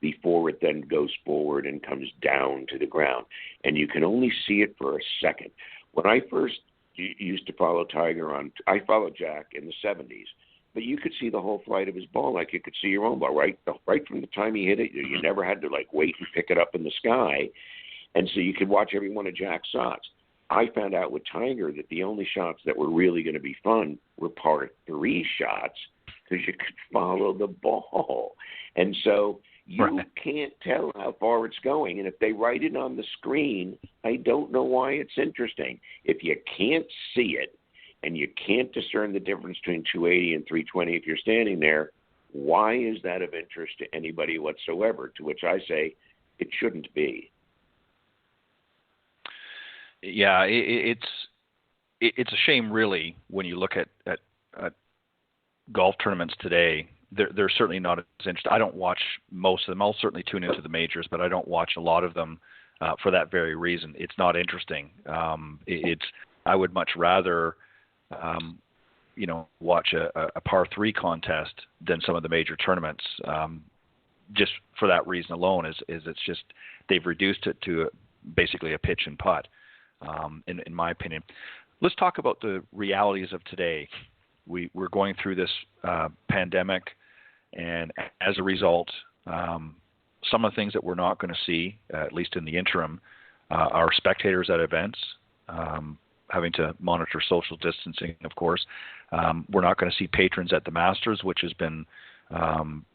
before it then goes forward and comes down to the ground. And you can only see it for a second. When I first used to follow Tiger I followed Jack in the 70s, but you could see the whole flight of his ball like you could see your own ball, right from the time he hit it. You never had to wait and pick it up in the sky. And so you could watch every one of Jack's shots. I found out with Tiger that the only shots that were really going to be fun were par 3 shots because you could follow the ball. And so you can't tell how far it's going. And if they write it on the screen, I don't know why it's interesting. If you can't see it and you can't discern the difference between 280 and 320 if you're standing there, why is that of interest to anybody whatsoever? To which I say it shouldn't be. Yeah, it's a shame, really, when you look at golf tournaments today. They're certainly not as interesting. I don't watch most of them. I'll certainly tune into the majors, but I don't watch a lot of them for that very reason. It's not interesting. I would much rather watch a par 3 contest than some of the major tournaments. Just for that reason alone, is it's just they've reduced it to basically a pitch and putt. In my opinion. Let's talk about the realities of today. We're going through this pandemic, and as a result, some of the things that we're not going to see, at least in the interim, are spectators at events, having to monitor social distancing, of course. We're not going to see patrons at the Masters, which has been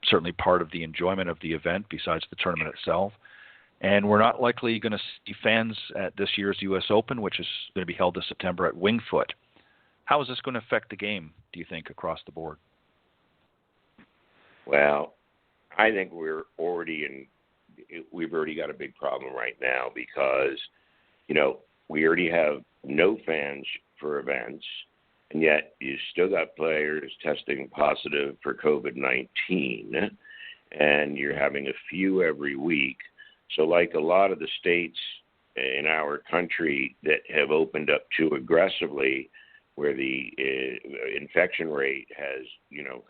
certainly part of the enjoyment of the event besides the tournament itself. And we're not likely going to see fans at this year's U.S. Open, which is going to be held this September at Winged Foot. How is this going to affect the game, do you think, across the board? Well, I think we've already got a big problem right now because, we already have no fans for events, and yet you still got players testing positive for COVID-19, and you're having a few every week. So like a lot of the states in our country that have opened up too aggressively, where the infection rate has,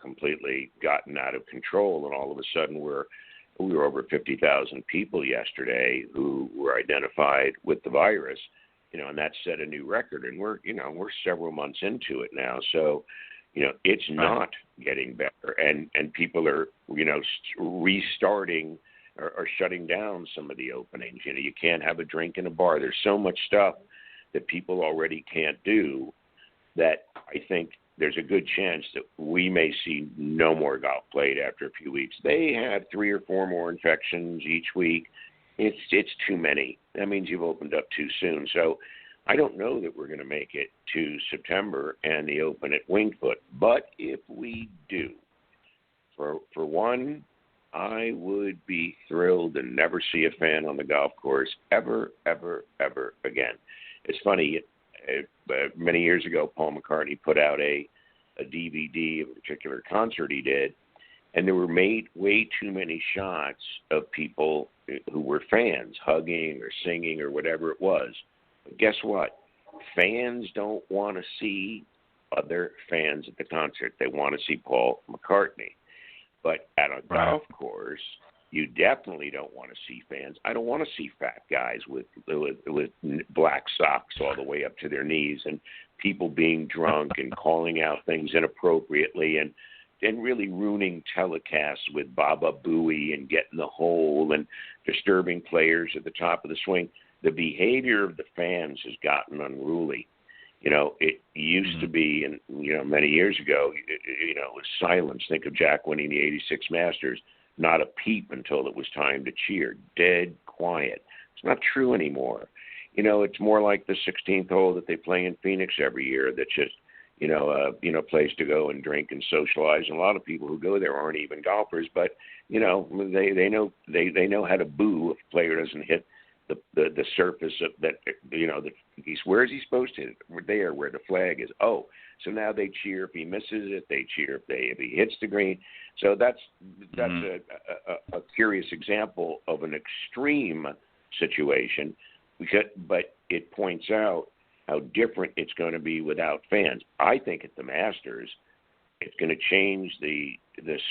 completely gotten out of control, and all of a sudden we were over 50,000 people yesterday who were identified with the virus, and that set a new record, and we're several months into it now. So, it's not getting better, and people are, restarting or shutting down some of the openings. You can't have a drink in a bar. There's so much stuff that people already can't do that I think there's a good chance that we may see no more golf played after a few weeks. They have 3 or 4 more infections each week. It's too many. That means you've opened up too soon. So I don't know that we're going to make it to September and the Open at Winged Foot. But if we do, for one, I would be thrilled to never see a fan on the golf course ever, ever, ever again. It's funny, many years ago, Paul McCartney put out a DVD of a particular concert he did, and there were made way too many shots of people who were fans, hugging or singing or whatever it was. But guess what? Fans don't want to see other fans at the concert. They want to see Paul McCartney. But at a golf course, you definitely don't want to see fans. I don't want to see fat guys with black socks all the way up to their knees and people being drunk and calling out things inappropriately and really ruining telecasts with Baba Booey and getting the hole and disturbing players at the top of the swing. The behavior of the fans has gotten unruly. It used to be, and many years ago, it was silence. Think of Jack winning the '86 Masters, not a peep until it was time to cheer. Dead quiet. It's not true anymore. It's more like the 16th hole that they play in Phoenix every year. That's just, place to go and drink and socialize. And a lot of people who go there aren't even golfers, but they know how to boo if a player doesn't hit the surface of that. Where is he supposed to hit it? There, where the flag is. Oh, so now they cheer if he misses it. They cheer if he hits the green. So that's a curious example of an extreme situation, but it points out how different it's going to be without fans. I think at the Masters, it's going to change the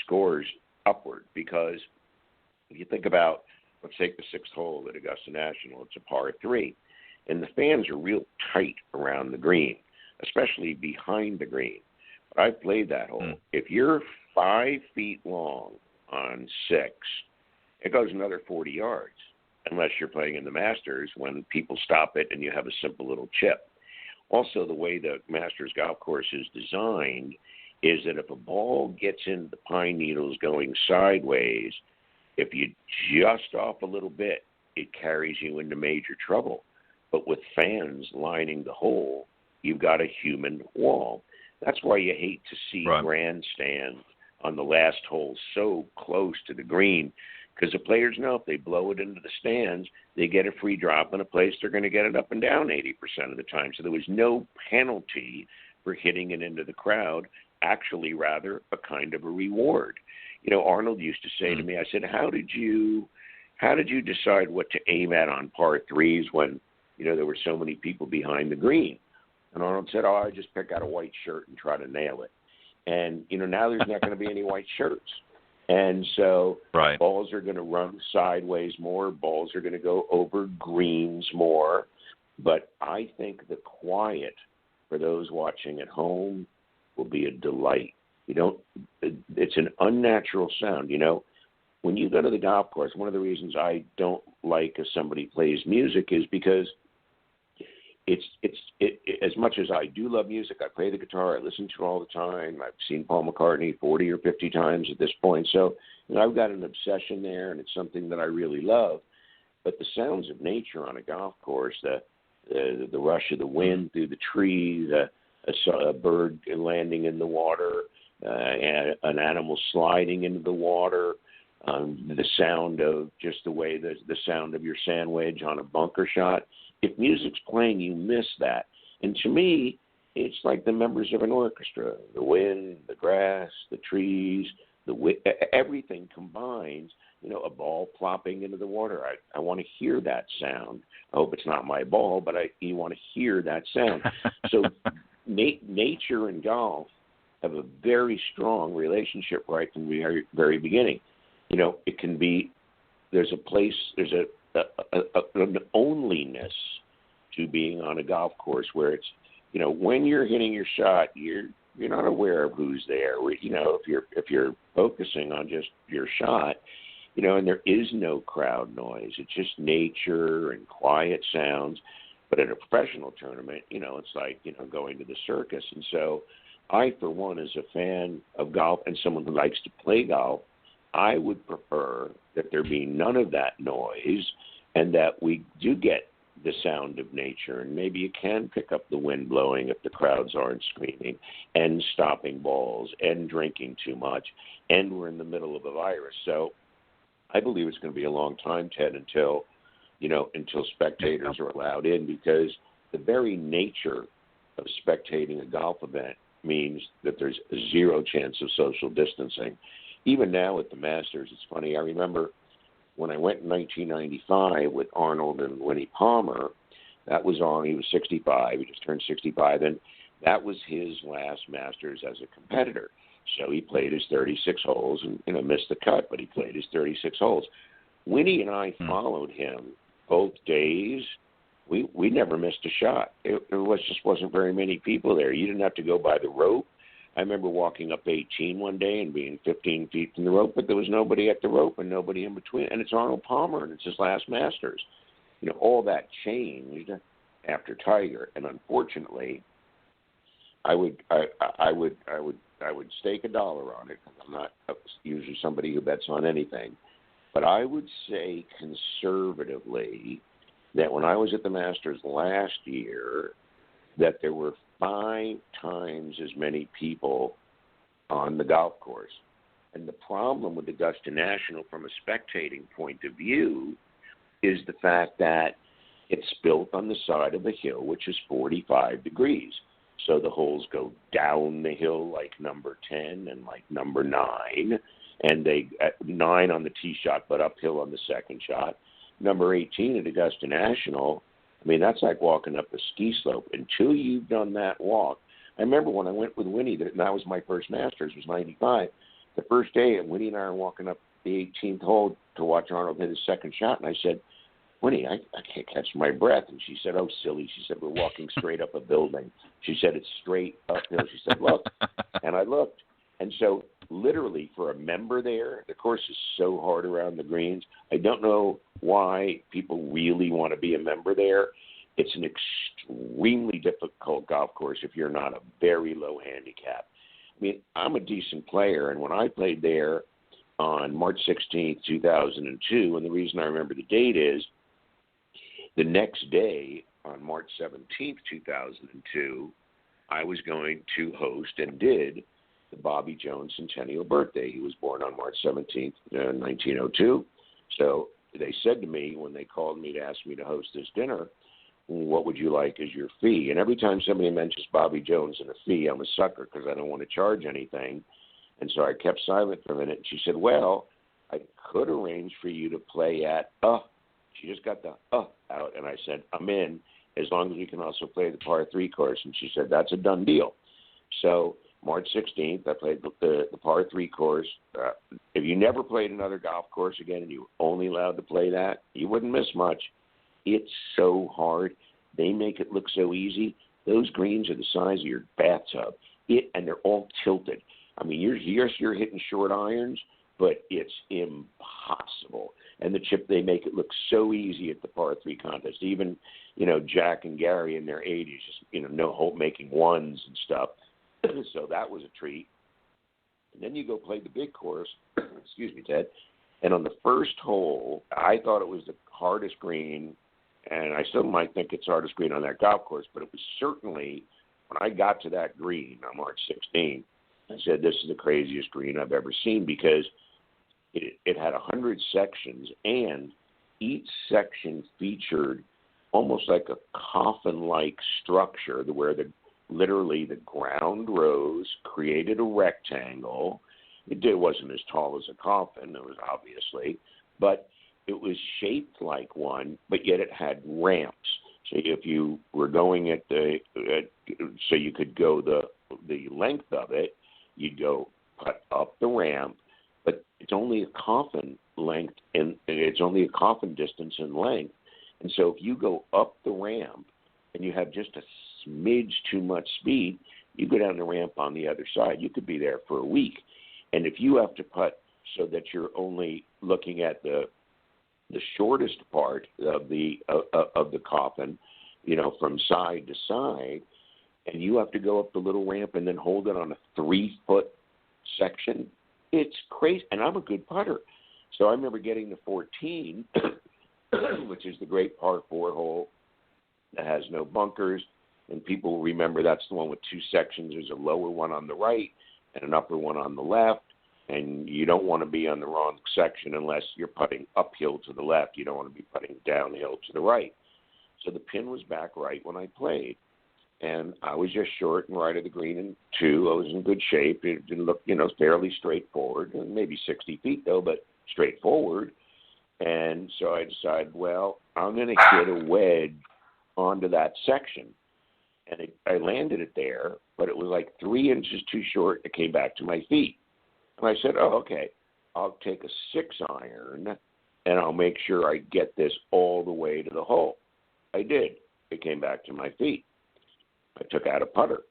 scores upward, because if you think about, let's take the sixth hole at Augusta National, it's a par 3, and the fans are real tight around the green, especially behind the green. But I've played that hole. If you're 5 feet long on 6, it goes another 40 yards, unless you're playing in the Masters when people stop it and you have a simple little chip. Also, the way the Masters golf course is designed is that if a ball gets into the pine needles going sideways, if you just off a little bit, it carries you into major trouble. But with fans lining the hole, you've got a human wall. That's why you hate to see grandstands on the last hole so close to the green, because the players know if they blow it into the stands, they get a free drop in a place they're going to get it up and down 80% of the time. So there was no penalty for hitting it into the crowd, actually rather a kind of a reward. Arnold used to say to me, I said, how did you decide what to aim at on par 3s when, there were so many people behind the green? And Arnold said, I just pick out a white shirt and try to nail it. And, now there's not going to be any white shirts. And so balls are going to run sideways more. Balls are going to go over greens more. But I think the quiet for those watching at home will be a delight. It's an unnatural sound. When you go to the golf course, one of the reasons I don't like if somebody plays music is because it's as much as I do love music, I play the guitar, I listen to it all the time. I've seen Paul McCartney 40 or 50 times at this point. So I've got an obsession there, and it's something that I really love. But the sounds of nature on a golf course, the rush of the wind through the trees, a bird landing in the water, an animal sliding into the water, the sound of just the way the sound of your sand wedge on a bunker shot. If music's playing, you miss that. And to me, it's like the members of an orchestra. The wind, the grass, the trees, everything combines. A ball plopping into the water. I want to hear that sound. I hope it's not my ball, but you want to hear that sound. So nature and golf have a very strong relationship right from the very beginning. It can be, there's an onlyness to being on a golf course where it's, when you're hitting your shot, you're not aware of who's there. If you're focusing on just your shot, and there is no crowd noise. It's just nature and quiet sounds. But at a professional tournament, it's like, going to the circus. And so I, for one, as a fan of golf and someone who likes to play golf, I would prefer that there be none of that noise and that we do get the sound of nature. And maybe you can pick up the wind blowing if the crowds aren't screaming and stopping balls and drinking too much. And we're in the middle of a virus. So I believe it's going to be a long time, Ted, until spectators are allowed in, because the very nature of spectating a golf event means that there's zero chance of social distancing. Even now at the Masters, it's funny. I remember when I went in 1995 with Arnold and Winnie Palmer, that was on, he was 65, he just turned 65, and that was his last Masters as a competitor. So he played his 36 holes and missed the cut, but he played his 36 holes. Winnie and I followed him both days. We never missed a shot. It just wasn't very many people there. You didn't have to go by the rope. I remember walking up 18 one day and being 15 feet from the rope, but there was nobody at the rope and nobody in between. And it's Arnold Palmer, and it's his last Masters. All that changed after Tiger, and unfortunately, I would stake $1 on it, because I'm not usually somebody who bets on anything. But I would say conservatively that when I was at the Masters last year, that there were 5 times as many people on the golf course. And the problem with Augusta National from a spectating point of view is the fact that it's built on the side of a hill, which is 45 degrees. So the holes go down the hill like number 10 and like number 9, and they at 9 on the tee shot, but uphill on the second shot. Number 18 at Augusta National, I mean, that's like walking up a ski slope. Until you've done that walk, I remember when I went with Winnie, that was my first Masters, was 95. The first day, and Winnie and I were walking up the 18th hole to watch Arnold hit his second shot, and I said, Winnie, I can't catch my breath. And she said, oh, silly. She said, we're walking straight up a building. She said, it's straight uphill. She said, look. And I looked. And so literally for a member there, the course is so hard around the greens. I don't know why people really want to be a member there. It's an extremely difficult golf course if you're not a very low handicap. I mean, I'm a decent player, and when I played there on March 16th, 2002, and the reason I remember the date is the next day, on March 17th, 2002, I was going to host and did the Bobby Jones centennial birthday. He was born on March 17th, 1902. So they said to me when they called me to ask me to host this dinner, what would you like as your fee? And every time somebody mentions Bobby Jones and a fee, I'm a sucker because I don't want to charge anything. And so I kept silent for a minute. And she said, well, I could arrange for you to play at She just got the out, and I said, I'm in, as long as we can also play the par 3 course. And she said, that's a done deal. So March 16th, I played the par 3 course. If you never played another golf course again and you were only allowed to play that, you wouldn't miss much. It's so hard. They make it look so easy. Those greens are the size of your bathtub, and they're all tilted. I mean, you're hitting short irons, but it's impossible. And the chip, they make it look so easy at the par 3 contest. Even, Jack and Gary in their 80s, just, no hope making ones and stuff. So that was a treat. And then you go play the big course. Excuse me, Ted. And on the first hole, I thought it was the hardest green, and I still might think it's the hardest green on that golf course, but it was certainly, when I got to that green on March 16th, I said, this is the craziest green I've ever seen, because it had 100 sections, and each section featured almost like a coffin-like structure where literally the ground rose, created a rectangle. It wasn't as tall as a coffin, it was obviously, but it was shaped like one, but yet it had ramps. So if you were going so you could go the length of it, you'd go put up the ramp, but it's only a coffin length, and it's only a coffin distance in length. And so if you go up the ramp and you have just a smidge too much speed, you go down the ramp on the other side. You could be there for a week. And if you have to putt so that you're only looking at the shortest part of the coffin, from side to side, and you have to go up the little ramp and then hold it on a 3-foot section, it's crazy. And I'm a good putter. So I remember getting to 14, which is the great par 4 hole that has no bunkers. And people remember that's the one with 2 sections. There's a lower one on the right and an upper one on the left. And you don't want to be on the wrong section unless you're putting uphill to the left. You don't want to be putting downhill to the right. So the pin was back right when I played. And I was just short and right of the green in 2. I was in good shape. It didn't look, fairly straightforward. Maybe 60 feet, though, but straightforward. And so I decided, well, I'm going to hit a wedge onto that section. And I landed it there, but it was like 3 inches too short. It came back to my feet. And I said, oh, okay, I'll take a 6-iron, and I'll make sure I get this all the way to the hole. I did. It came back to my feet. I took out a putter.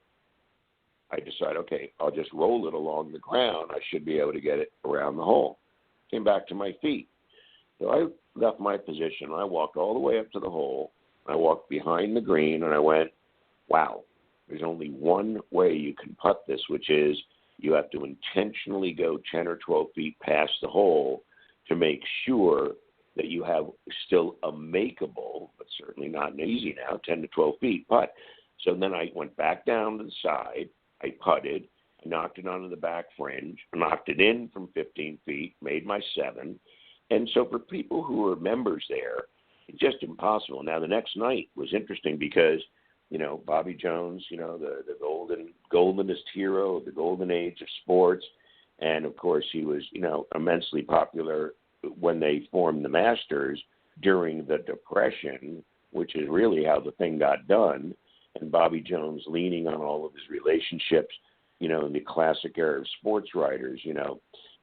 I decided, okay, I'll just roll it along the ground. I should be able to get it around the hole. Came back to my feet. So I left my position. I walked all the way up to the hole. I walked behind the green, and I went, wow, there's only one way you can putt this, which is you have to intentionally go 10 or 12 feet past the hole to make sure that you have still a makeable, but certainly not an easy now, 10 to 12 feet putt. So then I went back down to the side. I putted. I knocked it onto the back fringe, knocked it in from 15 feet, made my 7. And so for people who were members there, it's just impossible. Now, the next night was interesting because, Bobby Jones, the goldenest hero of the golden age of sports. And, of course, he was, immensely popular when they formed the Masters during the Depression, which is really how the thing got done. And Bobby Jones leaning on all of his relationships, in the classic era of sports writers,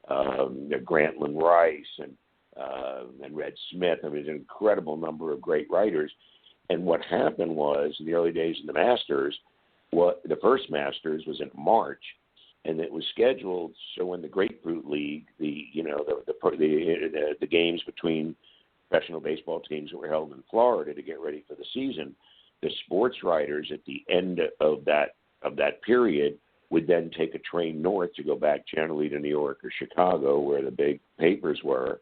Grantland Rice and Red Smith. I mean, there's an incredible number of great writers. And what happened was, in the early days of the Masters, the first Masters was in March, and it was scheduled so when the Grapefruit League, the games between professional baseball teams that were held in Florida to get ready for the season, the sports writers at the end of that period would then take a train north to go back generally to New York or Chicago, where the big papers were.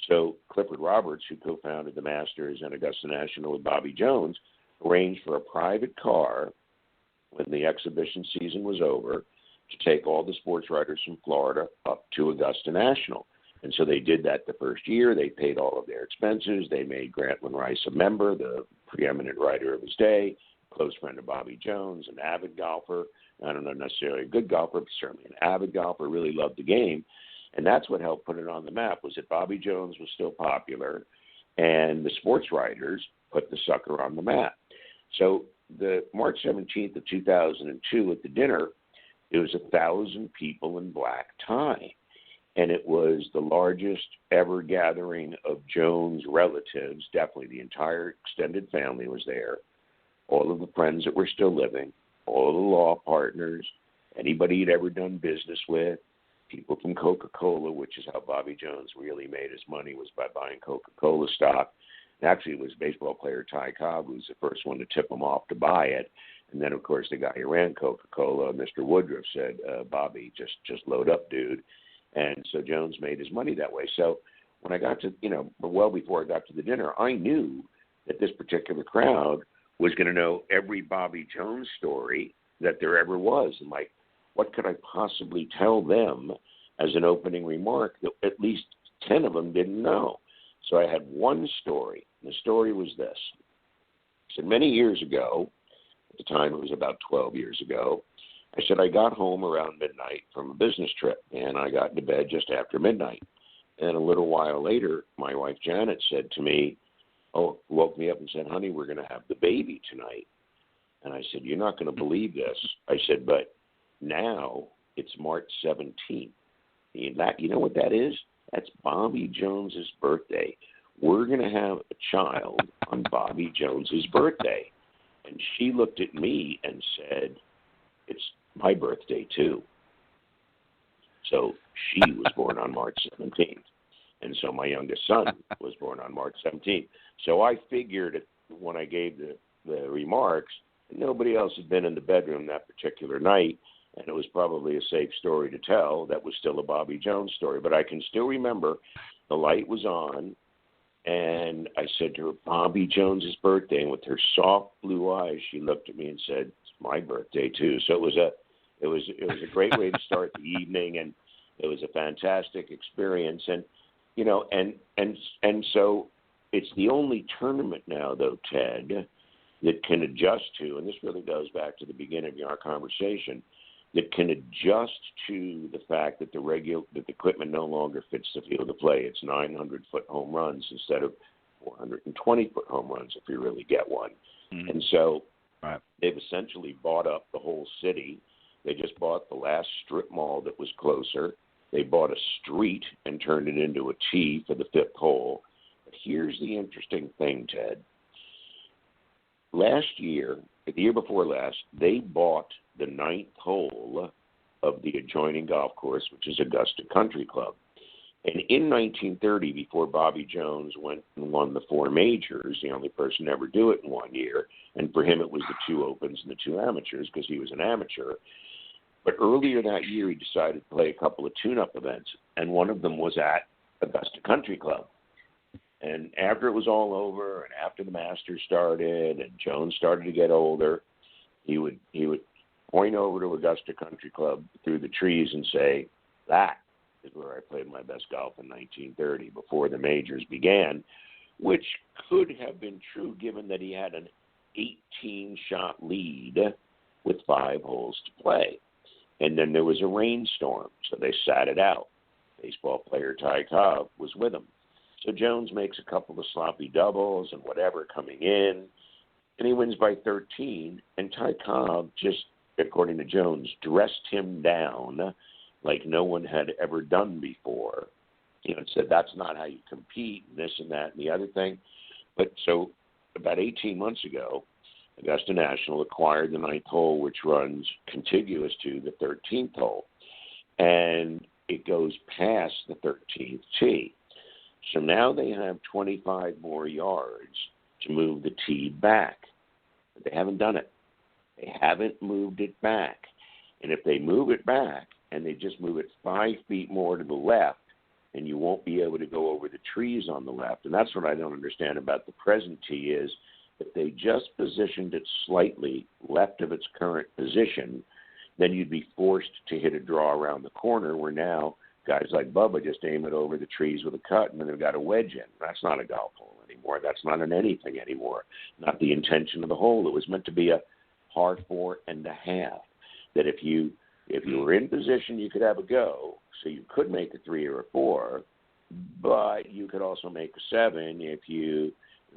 So Clifford Roberts, who co-founded the Masters and Augusta National with Bobby Jones, arranged for a private car when the exhibition season was over to take all the sports writers from Florida up to Augusta National. And so they did that the first year. They paid all of their expenses. They made Grantland Rice a member, the preeminent writer of his day, close friend of Bobby Jones, an avid golfer. I don't know necessarily a good golfer, but certainly an avid golfer, really loved the game. And that's what helped put it on the map, was that Bobby Jones was still popular, and the sports writers put the sucker on the map. So the March 17th of 2002 at the dinner, it was 1,000 people in black tie. And it was the largest ever gathering of Jones relatives. Definitely the entire extended family was there. All of the friends that were still living, all the law partners, anybody he'd ever done business with, people from Coca-Cola, which is how Bobby Jones really made his money, was by buying Coca-Cola stock. And actually, it was baseball player Ty Cobb who was the first one to tip him off to buy it. And then, of course, the guy who ran Coca-Cola, Mr. Woodruff, said, Bobby, just load up, dude. And so Jones made his money that way. So when I got to, well before I got to the dinner, I knew that this particular crowd was going to know every Bobby Jones story that there ever was. And like, what could I possibly tell them as an opening remark that at least 10 of them didn't know? So I had one story. And the story was this. I said, many years ago, at the time it was about 12 years ago, I said I got home around midnight from a business trip, and I got to bed just after midnight. And a little while later, my wife Janet said to me, woke me up and said, honey, we're going to have the baby tonight. And I said, you're not going to believe this. I said, but now it's March 17th. You know what that is? That's Bobby Jones's birthday. We're going to have a child on Bobby Jones's birthday. And she looked at me and said, it's my birthday too. So she was born on March 17th. And so my youngest son was born on March 17th. So I figured when I gave the remarks, nobody else had been in the bedroom that particular night, and it was probably a safe story to tell. That was still a Bobby Jones story. But I can still remember the light was on, and I said to her, Bobby Jones's birthday. And with her soft blue eyes, she looked at me and said, it's my birthday too. So it was a great way to start the evening, and it was a fantastic experience. And and so it's the only tournament now, though, Ted, that can adjust to, and this really goes back to the beginning of our conversation, that can adjust to the fact that the equipment no longer fits the field of play. It's 900-foot home runs instead of 420-foot home runs if you really get one. Mm-hmm. And so they've essentially bought up the whole city. They just bought the last strip mall that was closer. They bought a street and turned it into a tee for the fifth hole. But here's the interesting thing, Ted. Last year, the year before last, they bought the ninth hole of the adjoining golf course, which is Augusta Country Club. And in 1930, before Bobby Jones went and won the four majors, the only person to ever do it in 1 year, and for him it was the two opens and the two amateurs because he was an amateur. But earlier that year, he decided to play a couple of tune-up events, and one of them was at Augusta Country Club. And after it was all over, and after the Masters started, and Jones started to get older, he would point over to Augusta Country Club through the trees and say, "That is where I played my best golf in 1930, before the majors began," which could have been true given that he had an 18-shot lead with 5 holes to play. And then there was a rainstorm, so they sat it out. Baseball player Ty Cobb was with him. So Jones makes a couple of sloppy doubles and whatever coming in, and he wins by 13, and Ty Cobb just, according to Jones, dressed him down like no one had ever done before. Said that's not how you compete, and this and that and the other thing. But so about 18 months ago, Augusta National acquired the 9th hole, which runs contiguous to the 13th hole, and it goes past the 13th tee. So now they have 25 more yards to move the tee back. But they haven't done it. They haven't moved it back. And if they move it back and they just move it 5 feet more to the left, and you won't be able to go over the trees on the left. And that's what I don't understand about the present tee is if they just positioned it slightly left of its current position, then you'd be forced to hit a draw around the corner where now guys like Bubba just aim it over the trees with a cut and then they've got a wedge in. That's not a golf hole anymore. That's not an anything anymore. Not the intention of the hole. It was meant to be a par 4.5. That if you were in position, you could have a go. So you could make a 3 or a 4, but you could also make a 7 if you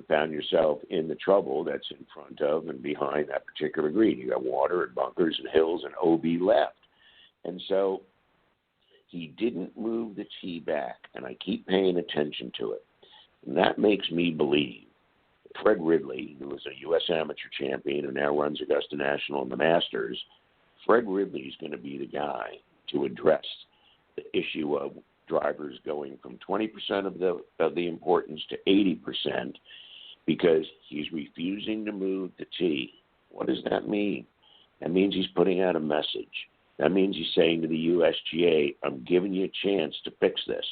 found yourself in the trouble that's in front of and behind that particular green. You got water and bunkers and hills and OB left. And so he didn't move the tee back, and I keep paying attention to it. And that makes me believe Fred Ridley, who was a U.S. amateur champion and now runs Augusta National and the Masters, Fred Ridley is going to be the guy to address the issue of drivers going from 20% of the importance to 80% because he's refusing to move the tee. What does that mean? That means he's putting out a message. That means he's saying to the USGA, I'm giving you a chance to fix this.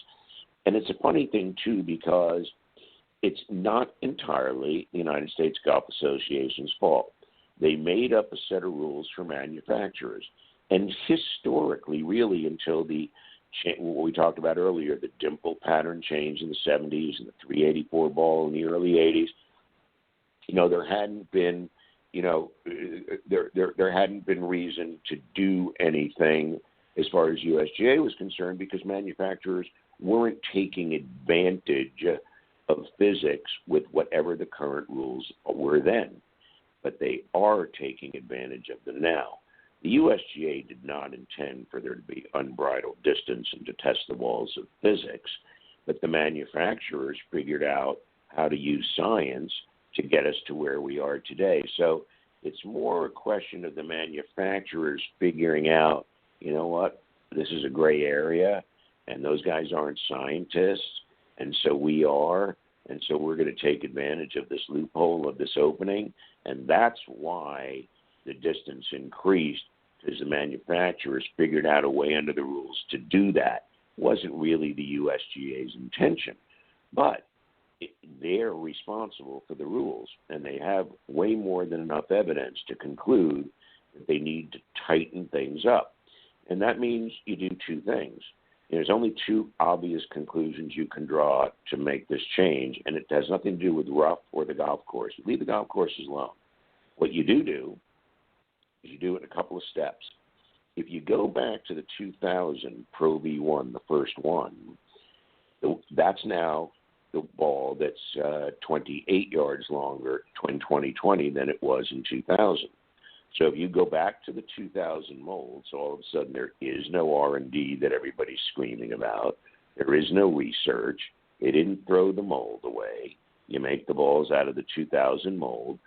And it's a funny thing, too, because it's not entirely the United States Golf Association's fault. They made up a set of rules for manufacturers. And historically, really, until what we talked about earlier, the dimple pattern change in the 70s and the 384 ball in the early 80s, there hadn't been, there hadn't been reason to do anything as far as USGA was concerned because manufacturers weren't taking advantage of physics with whatever the current rules were then. But they are taking advantage of them now. The USGA did not intend for there to be unbridled distance and to test the walls of physics, but the manufacturers figured out how to use science to get us to where we are today. So it's more a question of the manufacturers figuring out, you know what, this is a gray area, and those guys aren't scientists, and so we are, and so we're going to take advantage of this loophole of this opening, and that's why the distance increased, because the manufacturers figured out a way under the rules to do that. It wasn't really the USGA's intention, but they're responsible for the rules, and they have way more than enough evidence to conclude that they need to tighten things up. And that means you do 2 things. There's only 2 obvious conclusions you can draw to make this change, and it has nothing to do with rough or the golf course. Leave the golf courses alone. What you do is you do it in a couple of steps. If you go back to the 2000 Pro V1, the first one, that's now the ball that's 28 yards longer in 2020 than it was in 2000. So if you go back to the 2000 molds, all of a sudden there is no R&D that everybody's screaming about. There is no research. They didn't throw the mold away. You make the balls out of the 2000 mold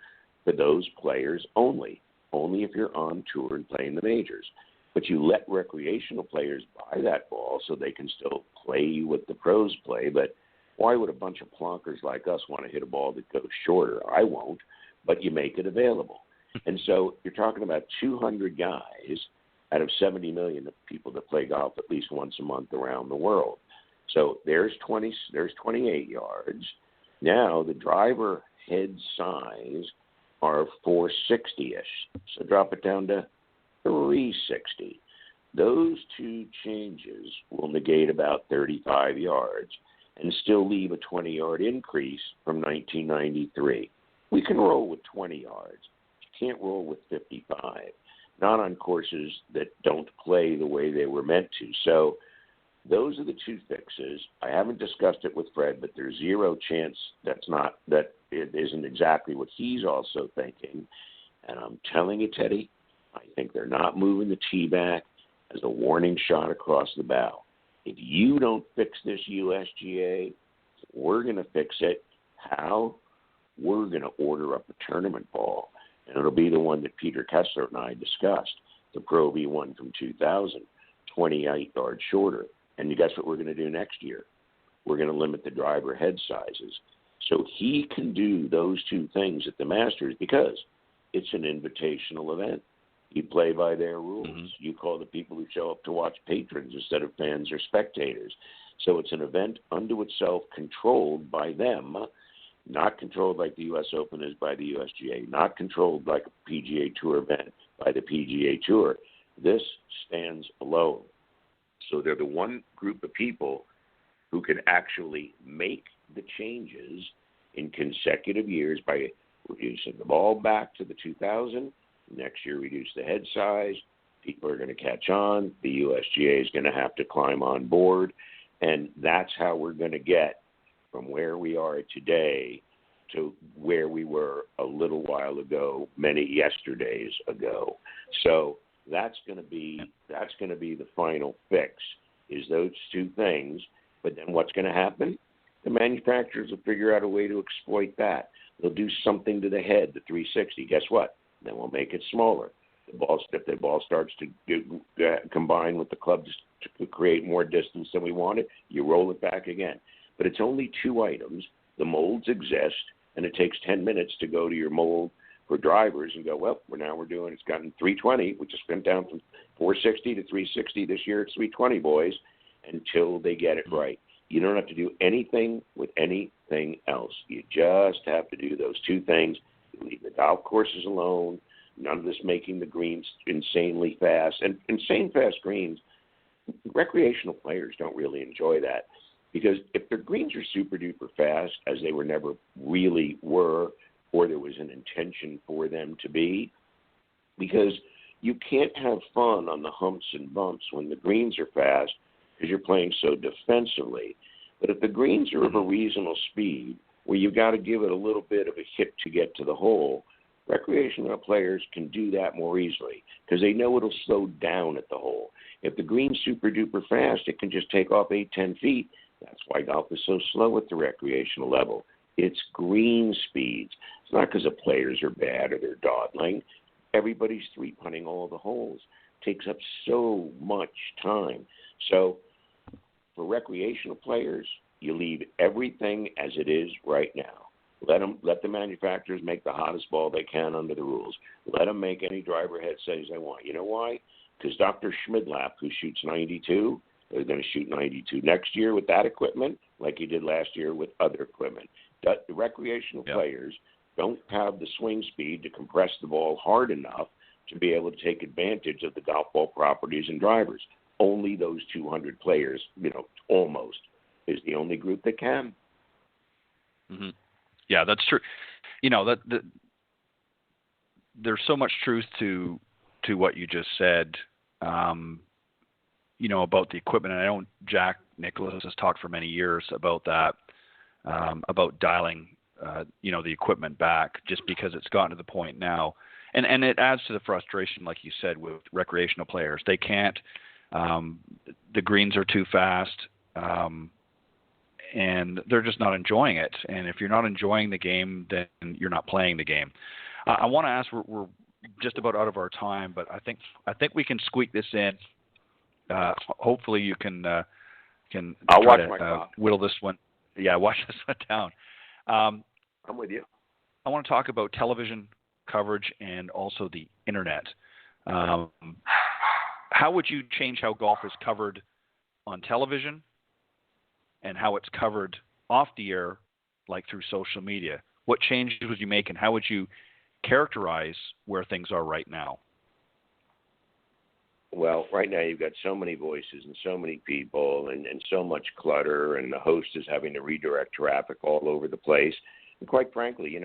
for those players only if you're on tour and playing the majors. But you let recreational players buy that ball so they can still play what the pros play. But why would a bunch of plonkers like us want to hit a ball that goes shorter? I won't, but you make it available. And so you're talking about 200 guys out of 70 million people that play golf at least once a month around the world. So there's 28 yards. Now the driver head size are 460-ish. So drop it down to 360. Those two changes will negate about 35 yards and still leave a 20-yard increase from 1993. We can roll with 20 yards. You can't roll with 55, not on courses that don't play the way they were meant to. So those are the two fixes. I haven't discussed it with Fred, but there's zero chance that it isn't exactly what he's also thinking. And I'm telling you, Teddy, I think they're not moving the tee back as a warning shot across the bow. If you don't fix this USGA, we're going to fix it. How? We're going to order up a tournament ball, and it'll be the one that Peter Kessler and I discussed, the Pro V1 from 2000, 28 yards shorter. And you guess what we're going to do next year? We're going to limit the driver head sizes. So he can do those two things at the Masters because it's an invitational event. You play by their rules. Mm-hmm. You call the people who show up to watch patrons instead of fans or spectators. So it's an event unto itself, controlled by them, not controlled like the U.S. Open is by the USGA, not controlled like a PGA Tour event by the PGA Tour. This stands alone. So they're the one group of people who can actually make the changes in consecutive years by reducing the ball back to the 2000. Next year, reduce the head size. People are going to catch on. The USGA is going to have to climb on board. And that's how we're going to get from where we are today to where we were a little while ago, many yesterdays ago. So that's going to be the final fix, is those two things. But then what's going to happen? The manufacturers will figure out a way to exploit that. They'll do something to the head, the 360. Guess what? Then we'll make it smaller. If the ball starts to combine with the club to create more distance than we wanted, you roll it back again. But it's only two items. The molds exist, and it takes 10 minutes to go to your mold for drivers and go, well, it's gotten 320. We just went down from 460 to 360 this year. It's 320, boys, until they get it right. You don't have to do anything with anything else. You just have to do those two things. You leave the golf courses alone. None of this making the greens insanely fast. And insane fast greens, recreational players don't really enjoy that, because if the greens are super duper fast, as they never really were, or there was an intention for them to be, because you can't have fun on the humps and bumps when the greens are fast because you're playing so defensively. But if the greens are of a reasonable speed, where you've got to give it a little bit of a hit to get to the hole, recreational players can do that more easily because they know it'll slow down at the hole. If the green's super duper fast, it can just take off 8-10 feet. That's why golf is so slow at the recreational level. It's green speeds. It's not because the players are bad or they're dawdling. Everybody's three-putting all the holes. It takes up so much time. So for recreational players, you leave everything as it is right now. Let the manufacturers make the hottest ball they can under the rules. Let them make any driver head size they want. You know why? Because Dr. Schmidlap, who shoots 92, is going to shoot 92 next year with that equipment, like he did last year with other equipment. The recreational players don't have the swing speed to compress the ball hard enough to be able to take advantage of the golf ball properties and drivers. Only those 200 players, almost, is the only group that can. Mm-hmm. Yeah, that's true. There's so much truth to what you just said, about the equipment. And I know Jack Nicklaus has talked for many years about that, about dialing, the equipment back, just because it's gotten to the point now. And it adds to the frustration, like you said, with recreational players. They can't, the greens are too fast, and they're just not enjoying it. And if you're not enjoying the game, then you're not playing the game. I want to ask, we're just about out of our time, but I think we can squeak this in. Hopefully you can I'll try watch to whittle this one. Yeah, watch this one down. I'm with you. I want to talk about television coverage and also the internet. How would you change how golf is covered on television and how it's covered off the air, like through social media? What changes would you make, and how would you characterize where things are right now? Well, right now you've got so many voices and so many people and so much clutter, and the host is having to redirect traffic all over the place. And quite frankly,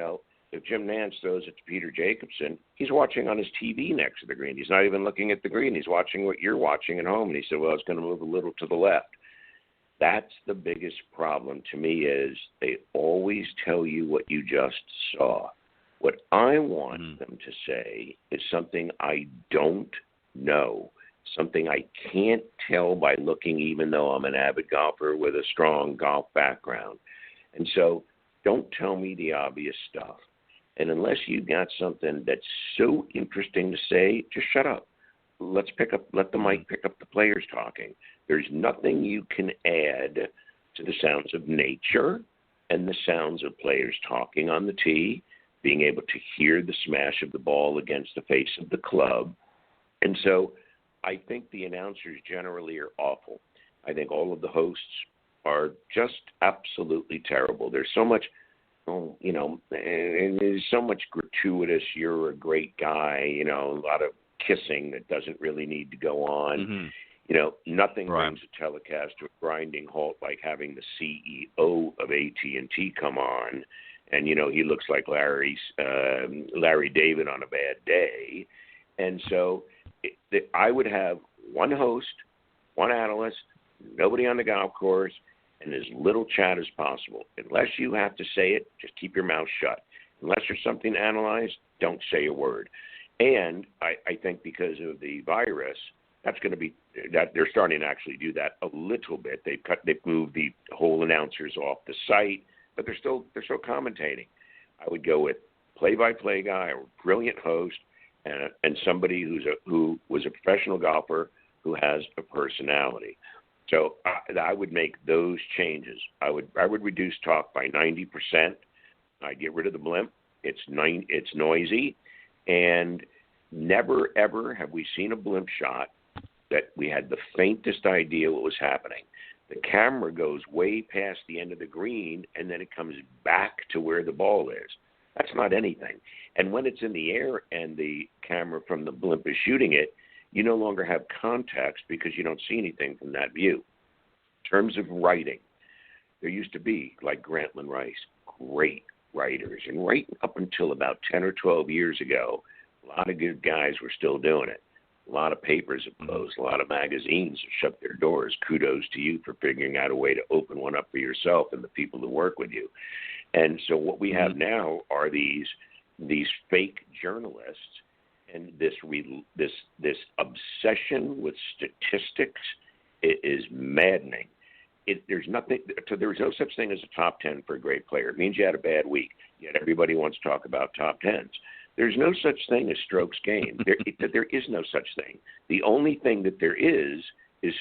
if Jim Nantz throws it to Peter Jacobson, he's watching on his TV next to the green. He's not even looking at the green. He's watching what you're watching at home. And he said, well, it's going to move a little to the left. That's the biggest problem to me, is they always tell you what you just saw. What I want them to say is something I don't know, something I can't tell by looking, even though I'm an avid golfer with a strong golf background. And so don't tell me the obvious stuff. And unless you've got something that's so interesting to say, just shut up. Let the mic pick up the players talking. There's nothing you can add to the sounds of nature and the sounds of players talking on the tee, being able to hear the smash of the ball against the face of the club. And so I think the announcers generally are awful. I think all of the hosts are just absolutely terrible. There's so much, and there's so much gratuitous, you're a great guy, a lot of kissing that doesn't really need to go on. Nothing brings a telecast to a grinding halt like having the CEO of AT&T come on, and he looks like Larry David on a bad day. And so I would have one host, one analyst, nobody on the golf course, and as little chat as possible. Unless you have to say it, just keep your mouth shut. Unless there's something to analyze, don't say a word. And I think because of the virus, that's going to be that they're starting to actually do that a little bit. They've moved the whole announcers off the site, but they're still commentating. I would go with play-by-play guy, or brilliant host, and somebody who was a professional golfer who has a personality. So I would make those changes. I would reduce talk by 90%. I'd get rid of the blimp. It's noisy, and never ever have we seen a blimp shot that we had the faintest idea what was happening. The camera goes way past the end of the green, and then it comes back to where the ball is. That's not anything. And when it's in the air and the camera from the blimp is shooting it, you no longer have context because you don't see anything from that view. In terms of writing, there used to be, like Grantland Rice, great writers. And right up until about 10 or 12 years ago, a lot of good guys were still doing it. A lot of papers have closed. A lot of magazines have shut their doors. Kudos to you for figuring out a way to open one up for yourself and the people who work with you. And so what we have now are these fake journalists, and this obsession with statistics is maddening. There's no such thing as a top 10 for a great player. It means you had a bad week. Yet everybody wants to talk about top 10s. There's no such thing as strokes gained. There is no such thing. The only thing that there is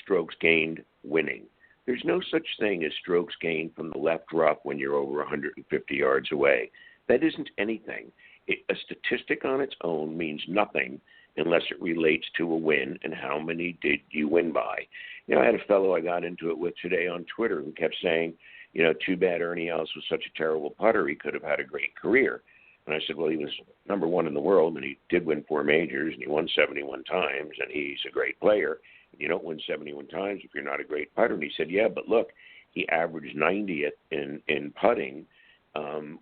strokes gained winning. There's no such thing as strokes gained from the left rough when you're over 150 yards away. That isn't anything. A statistic on its own means nothing unless it relates to a win and how many did you win by. I had a fellow I got into it with today on Twitter who kept saying, too bad Ernie Els was such a terrible putter. He could have had a great career. And I said, well, he was number one in the world, and he did win 4 majors, and he won 71 times, and he's a great player. You don't win 71 times if you're not a great putter. And he said, yeah, but look, he averaged 90th in putting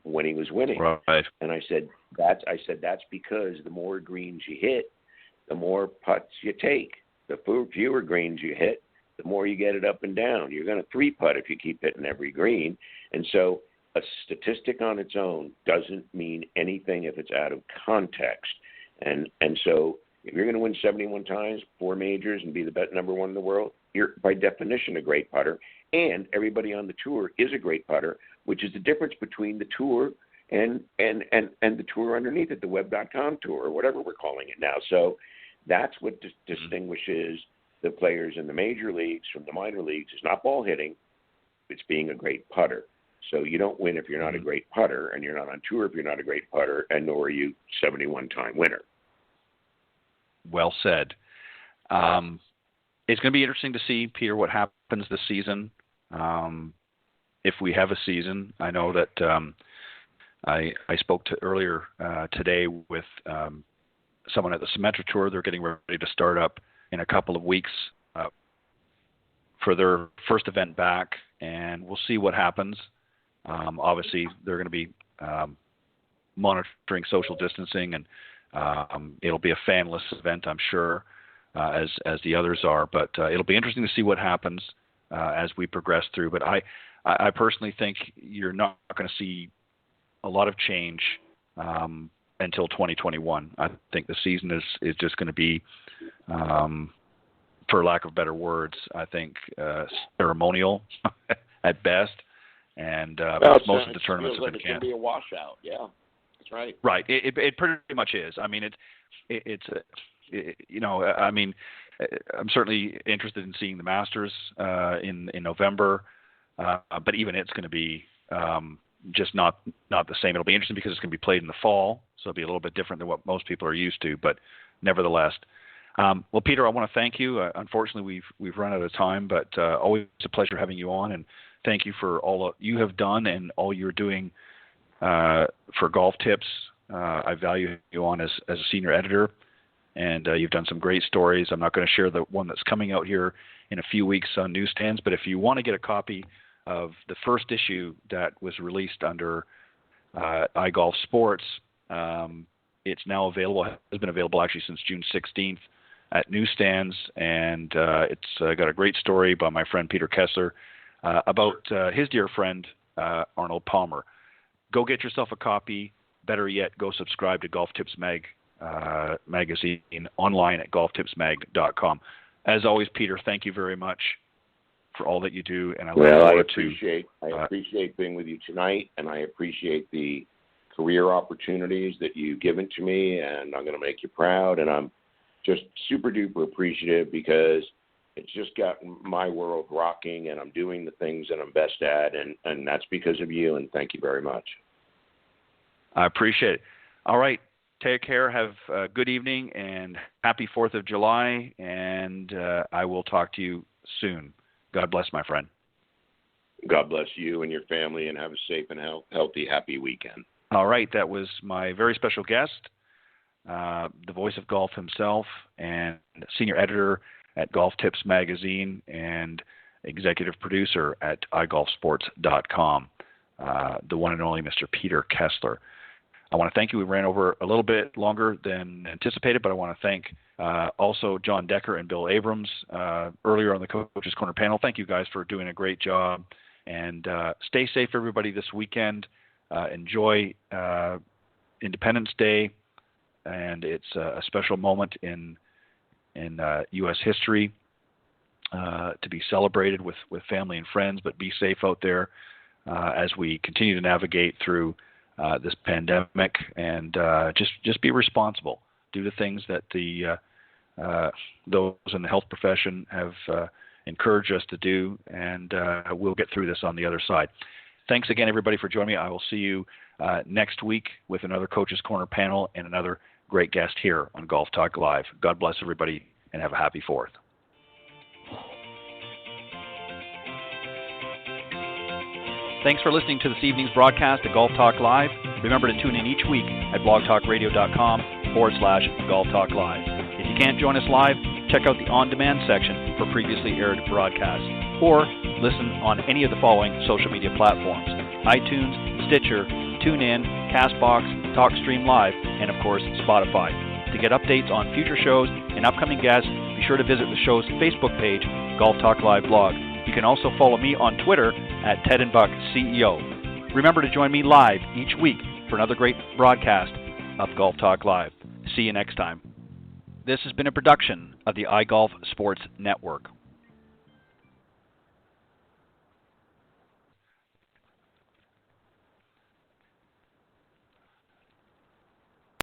when he was winning. Right. And I said, that's because the more greens you hit, the more putts you take. The fewer greens you hit, the more you get it up and down. You're going to 3-putt if you keep hitting every green. And so a statistic on its own doesn't mean anything if it's out of context. And so if you're going to win 71 times, 4 majors, and be the best number one in the world, you're by definition a great putter. And everybody on the tour is a great putter, which is the difference between the tour and the tour underneath it, the web.com tour, or whatever we're calling it now. So that's what distinguishes the players in the major leagues from the minor leagues. It's not ball hitting, it's being a great putter. So you don't win if you're not a great putter, and you're not on tour if you're not a great putter, and nor are you 71-time winner. Well said. It's going to be interesting to see, Peter, what happens this season. If we have a season, I know that I spoke to earlier today with someone at the Symetra Tour. They're getting ready to start up in a couple of weeks for their first event back, and we'll see what happens. Obviously, they're going to be monitoring social distancing, and it'll be a fanless event, I'm sure, as the others are. But it'll be interesting to see what happens as we progress through. But I personally think you're not going to see a lot of change until 2021. I think the season is just going to be, for lack of better words, I think ceremonial at best. And most of the tournaments have been canceled. It's going to be a washout. Yeah, that's right. Right. It pretty much is. I mean, I'm certainly interested in seeing the Masters in November, but even it's going to be just not the same. It'll be interesting because it's going to be played in the fall, so it'll be a little bit different than what most people are used to. But nevertheless, well, Peter, I want to thank you. Unfortunately, we've run out of time, but always a pleasure having you on, and thank you for all you have done and all you're doing for Golf Tips. I value you on as a senior editor, and you've done some great stories. I'm not going to share the one that's coming out here in a few weeks on newsstands, but if you want to get a copy of the first issue that was released under iGolf Sports, it's now available. It has been available actually since June 16th at newsstands, and it's got a great story by my friend Peter Kessler about his dear friend Arnold Palmer. Go get yourself a copy. Better yet, go subscribe to Golf Tips magazine online at golftipsmag.com. As always, Peter, thank you very much for all that you do, and I appreciate being with you tonight, and I appreciate the career opportunities that you've given to me, and I'm going to make you proud, and I'm just super duper appreciative because it's just gotten my world rocking, and I'm doing the things that I'm best at, and that's because of you, and thank you very much. I appreciate it. All right. Take care. Have a good evening, and happy 4th of July, and I will talk to you soon. God bless, my friend. God bless you and your family, and have a safe and healthy, happy weekend. All right. That was my very special guest, the voice of golf himself, and senior editor at Golf Tips Magazine and executive producer at iGolfSports.com, the one and only Mr. Peter Kessler. I want to thank you. We ran over a little bit longer than anticipated, but I want to thank also Jon Decker and Bill Abrams earlier on the Coach's Corner panel. Thank you guys for doing a great job. And stay safe, everybody, this weekend. Enjoy Independence Day, and it's a special moment in U.S. history to be celebrated with family and friends, but be safe out there as we continue to navigate through this pandemic, and just be responsible. Do the things that those in the health profession have encouraged us to do, and we'll get through this on the other side. Thanks again, everybody, for joining me. I will see you next week with another Coach's Corner panel and another great guest here on Golf Talk Live. God bless everybody, and have a happy 4th. Thanks for listening to this evening's broadcast of Golf Talk Live. Remember to tune in each week at blogtalkradio.com/Golf Talk Live. If you can't join us live, check out the on-demand section for previously aired broadcasts, or listen on any of the following social media platforms: iTunes, Stitcher, TuneIn, CastBox, TalkStream Live, and of course, Spotify. To get updates on future shows and upcoming guests, be sure to visit the show's Facebook page, Golf Talk Live blog. You can also follow me on Twitter at Ted and Buck CEO. Remember to join me live each week for another great broadcast of Golf Talk Live. See you next time. This has been a production of the iGolf Sports Network.